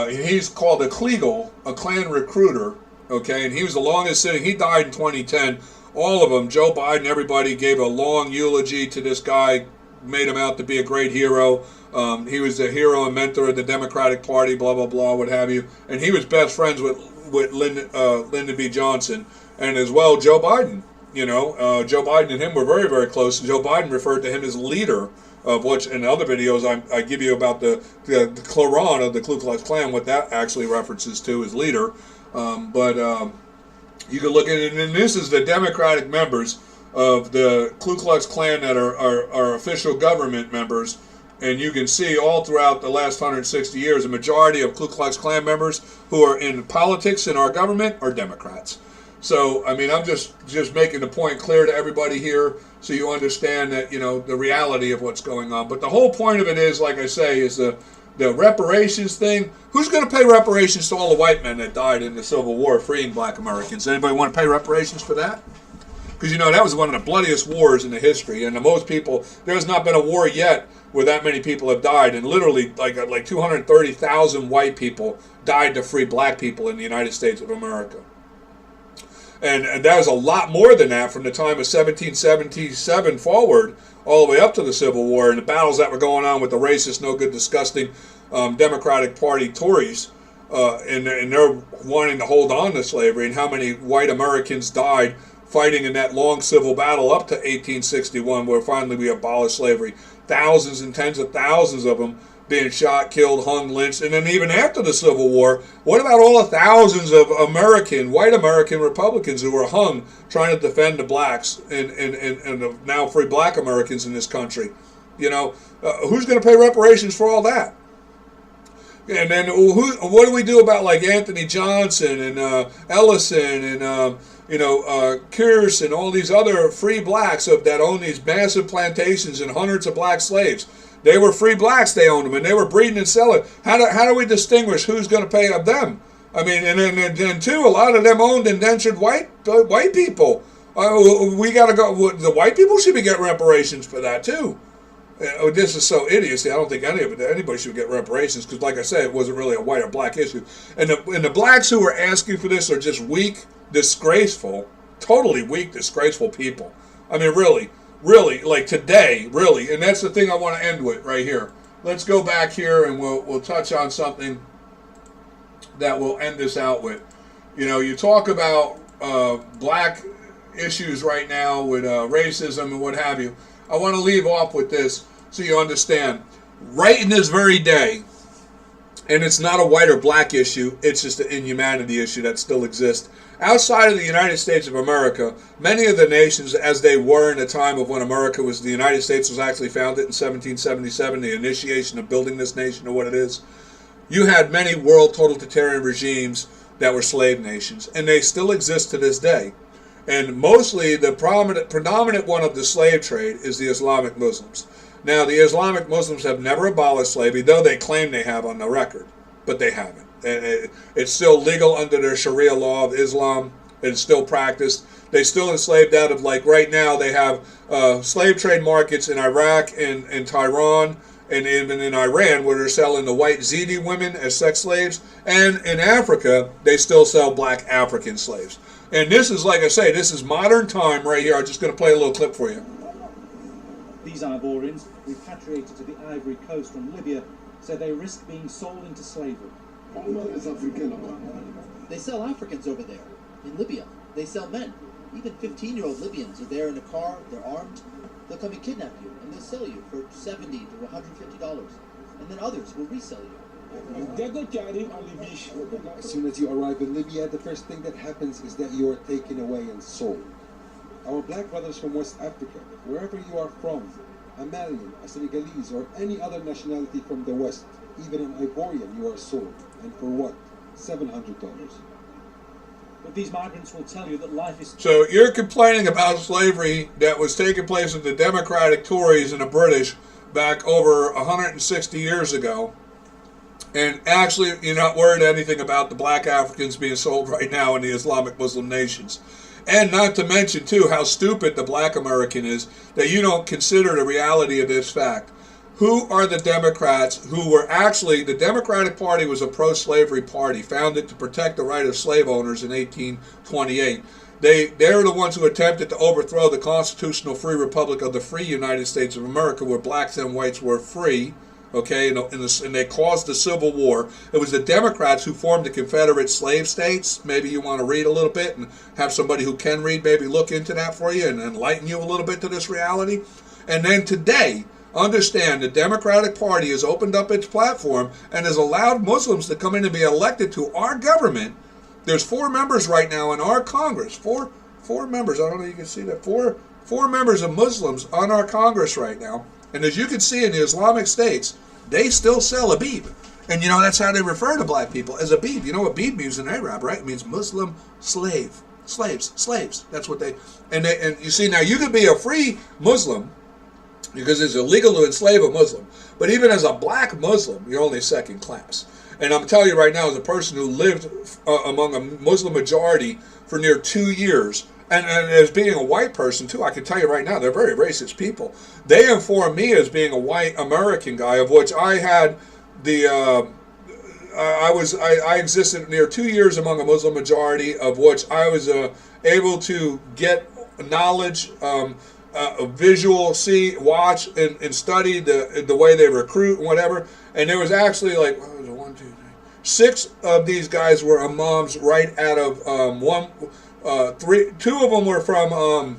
he's called a Kleagle, a Klan recruiter, okay, and he was the longest sitting. He died in 2010. All of them, Joe Biden, everybody gave a long eulogy to this guy, made him out to be a great hero. He was a hero and mentor of the Democratic Party, blah, blah, blah, what have you. And he was best friends with Lyndon B. Johnson, and as well Joe Biden. Joe Biden and him were very, very close. Joe Biden referred to him as leader of which in other videos I give you about the Klan of the Ku Klux Klan, what that actually references to as leader. But you can look at it, and this is the Democratic members of the Ku Klux Klan that are official government members. And you can see all throughout the last 160 years, a majority of Ku Klux Klan members who are in politics in our government are Democrats. So, I mean, I'm just making the point clear to everybody here so you understand that, the reality of what's going on. But the whole point of it is, like I say, is the reparations thing. Who's going to pay reparations to all the white men that died in the Civil War freeing black Americans? Anybody want to pay reparations for that? Because, that was one of the bloodiest wars in the history. And to most people, there has not been a war yet where that many people have died. And literally, like 230,000 white people died to free black people in the United States of America. And that was a lot more than that from the time of 1777 forward, all the way up to the Civil War, and the battles that were going on with the racist, no good, disgusting Democratic Party Tories, and they're wanting to hold on to slavery, and how many white Americans died fighting in that long civil battle up to 1861, where finally we abolished slavery. Thousands and tens of thousands of them being shot, killed, hung, lynched. And then even after the Civil War, what about all the thousands of white American Republicans who were hung trying to defend the blacks and the now free black Americans in this country? Who's going to pay reparations for all that? And then what do we do about like Anthony Johnson and Ellison and Kearse and all these other free blacks that own these massive plantations and hundreds of black slaves? They were free blacks, they owned them, and they were breeding and selling. How do we distinguish who's going to pay of them? I mean, and then too, a lot of them owned indentured white people. We got to go. The white people should be getting reparations for that too. This is so idiocy. I don't think anybody should get reparations because, like I said, it wasn't really a white or black issue. And the blacks who are asking for this are just weak, disgraceful, totally weak, disgraceful people. I mean, really, like today, really. And that's the thing I want to end with right here. Let's go back here and we'll touch on something that we'll end this out with. You talk about black issues right now with racism and what have you. I want to leave off with this so you understand. Right in this very day, and it's not a white or black issue, it's just an inhumanity issue that still exists. Outside of the United States of America, many of the nations, as they were in the time of when the United States was actually founded in 1777, the initiation of building this nation to what it is, you had many world totalitarian regimes that were slave nations, and they still exist to this day. And mostly the predominant one of the slave trade is the Islamic Muslims. Now, the Islamic Muslims have never abolished slavery, though they claim they have on the record, but they haven't. And it's still legal under their Sharia law of Islam. It's still practiced. They still enslaved out of, like right now, they have slave trade markets in Iraq and Tehran, and even in Iran, where they're selling the white Zidi women as sex slaves. And in Africa, they still sell black African slaves. And this is, like I say, this is modern time right here. I'm just going to play a little clip for you. These Ivorians, repatriated to the Ivory Coast from Libya, say they risk being sold into slavery. They sell Africans over there, in Libya. They sell men. Even 15-year-old Libyans are there in a car, they're armed. They'll come and kidnap you, and they'll sell you for $70 to $150. And then others will resell you. As soon as you arrive in Libya, the first thing that happens is that you are taken away and sold. Our black brothers from West Africa, wherever you are from, a Malian, a Senegalese, or any other nationality from the West, even an Ivorian, you are sold. And for what? $700. But these migrants will tell you that life is... So you're complaining about slavery that was taking place with the Democratic Tories and the British back over 160 years ago. And actually, you're not worried anything about the black Africans being sold right now in the Islamic Muslim nations. And not to mention, too, how stupid the black American is that you don't consider the reality of this fact. Who are the Democrats who were actually, the Democratic Party was a pro-slavery party, founded to protect the right of slave owners in 1828. They're the ones who attempted to overthrow the constitutional free republic of the free United States of America, where blacks and whites were free, Okay, and they caused the Civil War. It was the Democrats who formed the Confederate slave states. Maybe you want to read a little bit and have somebody who can read maybe look into that for you and enlighten you a little bit to this reality. And then today, understand the Democratic Party has opened up its platform and has allowed Muslims to come in and be elected to our government. There's 4 members right now in our Congress. Four members. I don't know if you can see that. Four members of Muslims on our Congress right now. And as you can see in the Islamic states, they still sell a beeb. And you know, that's how they refer to black people, as a beeb. You know what beeb means in Arab, right? It means Muslim slave. Slaves. That's what they, and you see, now you could be a free Muslim, because it's illegal to enslave a Muslim. But even as a black Muslim, you're only second class. And I'm telling you right now, as a person who lived among a Muslim majority for near 2 years, and as being a white person too, I can tell you right now, they're very racist people. They informed me as being a white American guy, of which I had the, I existed near 2 years among a Muslim majority, of which I was able to get knowledge, visual, see, watch, and study the way they recruit and whatever. And there was actually like, what was it, 1, 2, 3, 6 of these guys were imams right out of two of them were from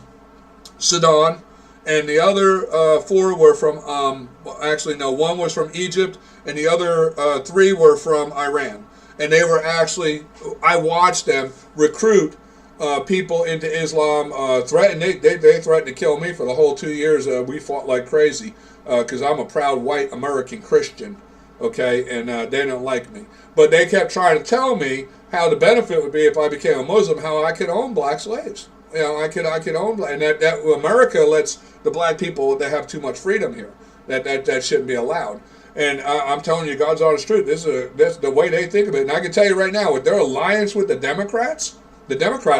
Sudan, and the other 4 were from, actually no, 1 was from Egypt, and the other 3 were from Iran. And they were actually, I watched them recruit people into Islam, they threatened to kill me for the whole 2 years. We fought like crazy because I'm a proud white American Christian, okay, and they don't like me. But they kept trying to tell me how the benefit would be if I became a Muslim, how I could own black slaves. You know, I could own, and that America lets the black people, they have too much freedom here. That shouldn't be allowed. And I'm telling you, God's honest truth. This is the way they think of it. And I can tell you right now, with their alliance with the Democrats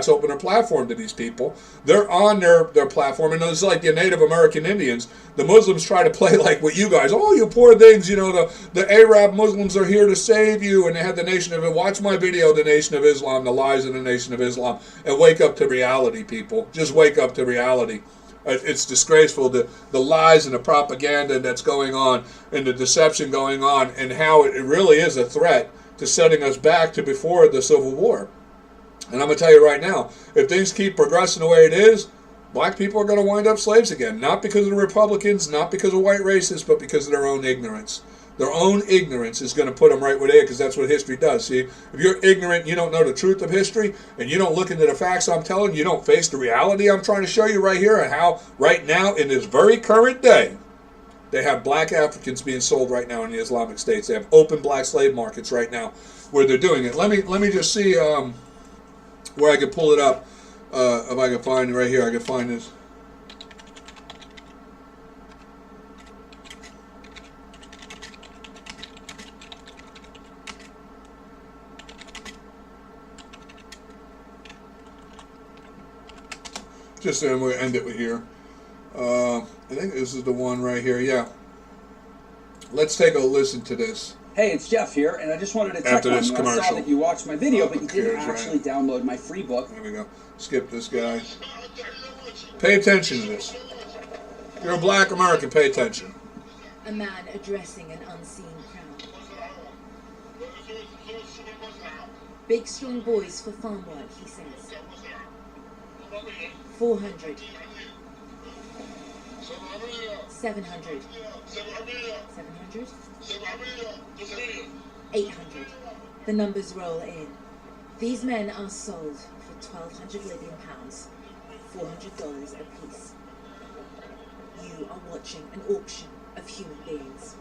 open their platform to these people. They're on their platform, and it's like the Native American Indians. The Muslims try to play like what you guys, oh, you poor things, you know, the Arab Muslims are here to save you, and they have the Nation of Islam. Watch my video, The Nation of Islam, the lies of the Nation of Islam, and wake up to reality, people. Just wake up to reality. It's disgraceful, the lies and the propaganda that's going on, and the deception going on, and how it really is a threat to setting us back to before the Civil War. And I'm going to tell you right now, if things keep progressing the way it is, black people are going to wind up slaves again. Not because of the Republicans, not because of white racists, but because of their own ignorance. Their own ignorance is going to put them right where they are, because that's what history does. See, if you're ignorant, you don't know the truth of history, and you don't look into the facts I'm telling you, you don't face the reality I'm trying to show you right here, and how right now, in this very current day, they have black Africans being sold right now in the Islamic states. They have open black slave markets right now where they're doing it. Let me just see where I can pull it up. If I can find it right here, I can find this. Just then we'll end it with here. I think this is the one right here. Yeah. Let's take a listen to this. Hey, it's Jeff here, and I just wanted to check on you. I saw that you watched my video, but you didn't actually download my free book. There we go. Skip this guy. Pay attention to this. You're a black American. Pay attention. A man addressing an unseen crowd. Big strong boys for farm work, he says. 400. 700. 700. 800. The numbers roll in. These men are sold for 1,200 Libyan pounds, $400 a piece. You are watching an auction of human beings.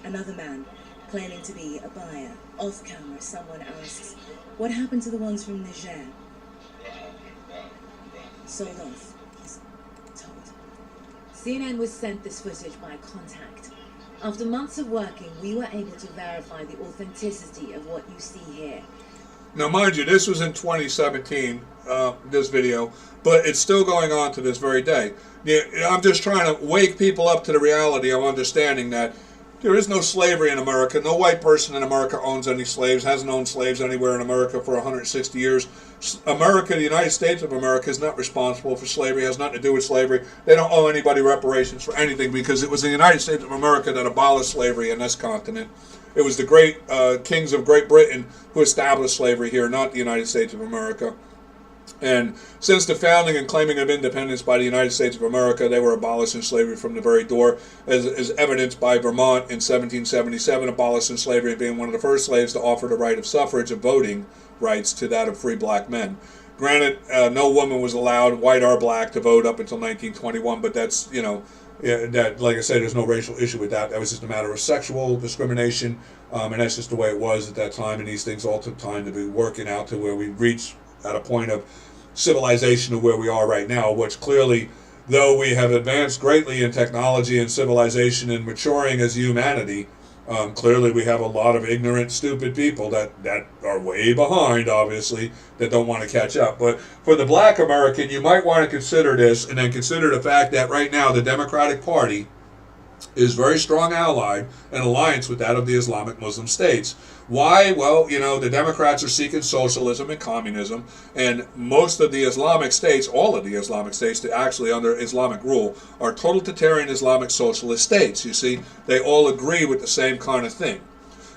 Another man, claiming to be a buyer. Off camera, someone asks, what happened to the ones from Niger? Sold off, he's told. CNN was sent this footage by contact. After months of working, we were able to verify the authenticity of what you see here. Now, mind you, this was in 2017, this video, but it's still going on to this very day. I'm just trying to wake people up to the reality of understanding that There is no slavery in America. No white person in America owns any slaves, hasn't owned slaves anywhere in America for 160 years. America, the United States of America, is not responsible for slavery, has nothing to do with slavery. They don't owe anybody reparations for anything because it was the United States of America that abolished slavery in this continent. It was the great kings of Great Britain who established slavery here, not the United States of America. And since the founding and claiming of independence by the United States of America, they were abolishing slavery from the very door, as evidenced by Vermont in 1777, abolishing slavery and being one of the first slaves to offer the right of suffrage and voting rights to that of free black men. Granted, no woman was allowed, white or black, to vote up until 1921, but that's, you know, that, like I said, there's no racial issue with that. That was just a matter of sexual discrimination, and that's just the way it was at that time, and these things all took time to be working out to where we reach at a point of civilization of where we are right now, which clearly, though we have advanced greatly in technology and civilization and maturing as humanity, clearly we have a lot of ignorant, stupid people that are way behind, obviously, that don't want to catch up. But for the black American, you might want to consider this, and then consider the fact that right now the Democratic Party is very strong allied and alliance with that of the Islamic Muslim states. Why? Well, you know, the Democrats are seeking socialism and communism, and most of the Islamic states, all of the Islamic states that actually under Islamic rule, are totalitarian Islamic socialist states. You see, they all agree with the same kind of thing.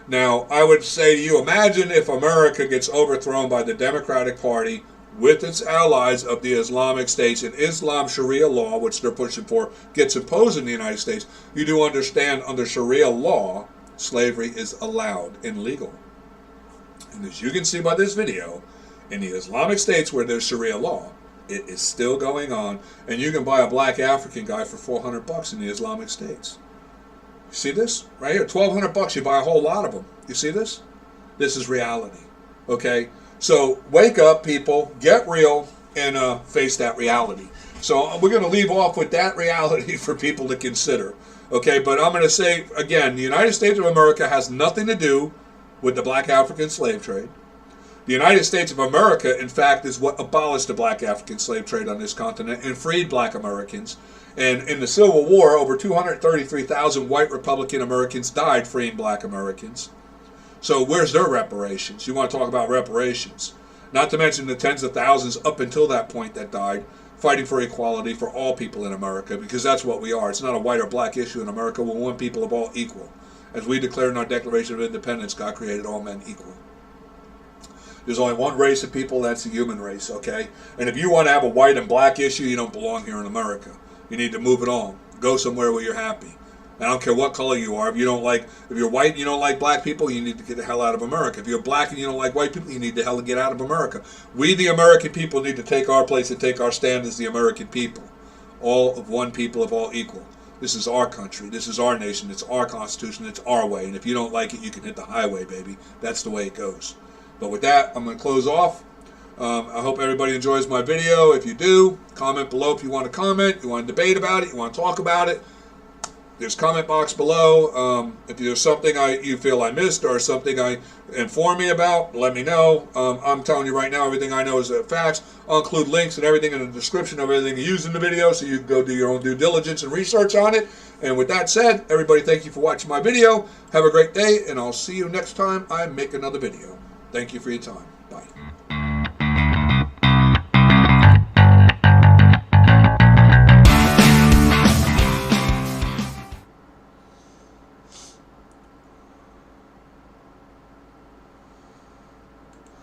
Now, I would say to you, imagine if America gets overthrown by the Democratic Party with its allies of the Islamic states, and Islam Sharia law, which they're pushing for, gets imposed in the United States. You do understand under Sharia law, slavery is allowed and legal. And as you can see by this video, in the Islamic states where there's Sharia law, it is still going on, and you can buy a black African guy for $400 in the Islamic states. You see this? Right here, $1,200, you buy a whole lot of them. You see this? This is reality, okay? So wake up, people, get real, and face that reality. So we're going to leave off with that reality for people to consider. Okay, but I'm going to say, again, the United States of America has nothing to do with the black African slave trade. The United States of America, in fact, is what abolished the black African slave trade on this continent and freed black Americans. And in the Civil War, over 233,000 white Republican Americans died freeing black Americans. So where's their reparations? You want to talk about reparations. Not to mention the tens of thousands up until that point that died, fighting for equality for all people in America, because that's what we are. It's not a white or black issue in America. We're one people of all equal. As we declared in our Declaration of Independence, God created all men equal. There's only one race of people, that's the human race, okay? And if you want to have a white and black issue, you don't belong here in America. You need to move it on. Go somewhere where you're happy. I don't care what color you are. If you're white and you don't like black people, you need to get the hell out of America. If you're black and you don't like white people, you need to hell get out of America. We, the American people, need to take our place and take our stand as the American people. All of one people of all equal. This is our country. This is our nation. It's our Constitution. It's our way. And if you don't like it, you can hit the highway, baby. That's the way it goes. But with that, I'm going to close off. I hope everybody enjoys my video. If you do, comment below if you want to comment, you want to debate about it, you want to talk about it. There's a comment box below. If there's something you feel I missed or something inform me about, let me know. I'm telling you right now, everything I know is facts. I'll include links and everything in the description of everything you use in the video, so you can go do your own due diligence and research on it. And with that said, everybody, thank you for watching my video. Have a great day, and I'll see you next time I make another video. Thank you for your time. Bye.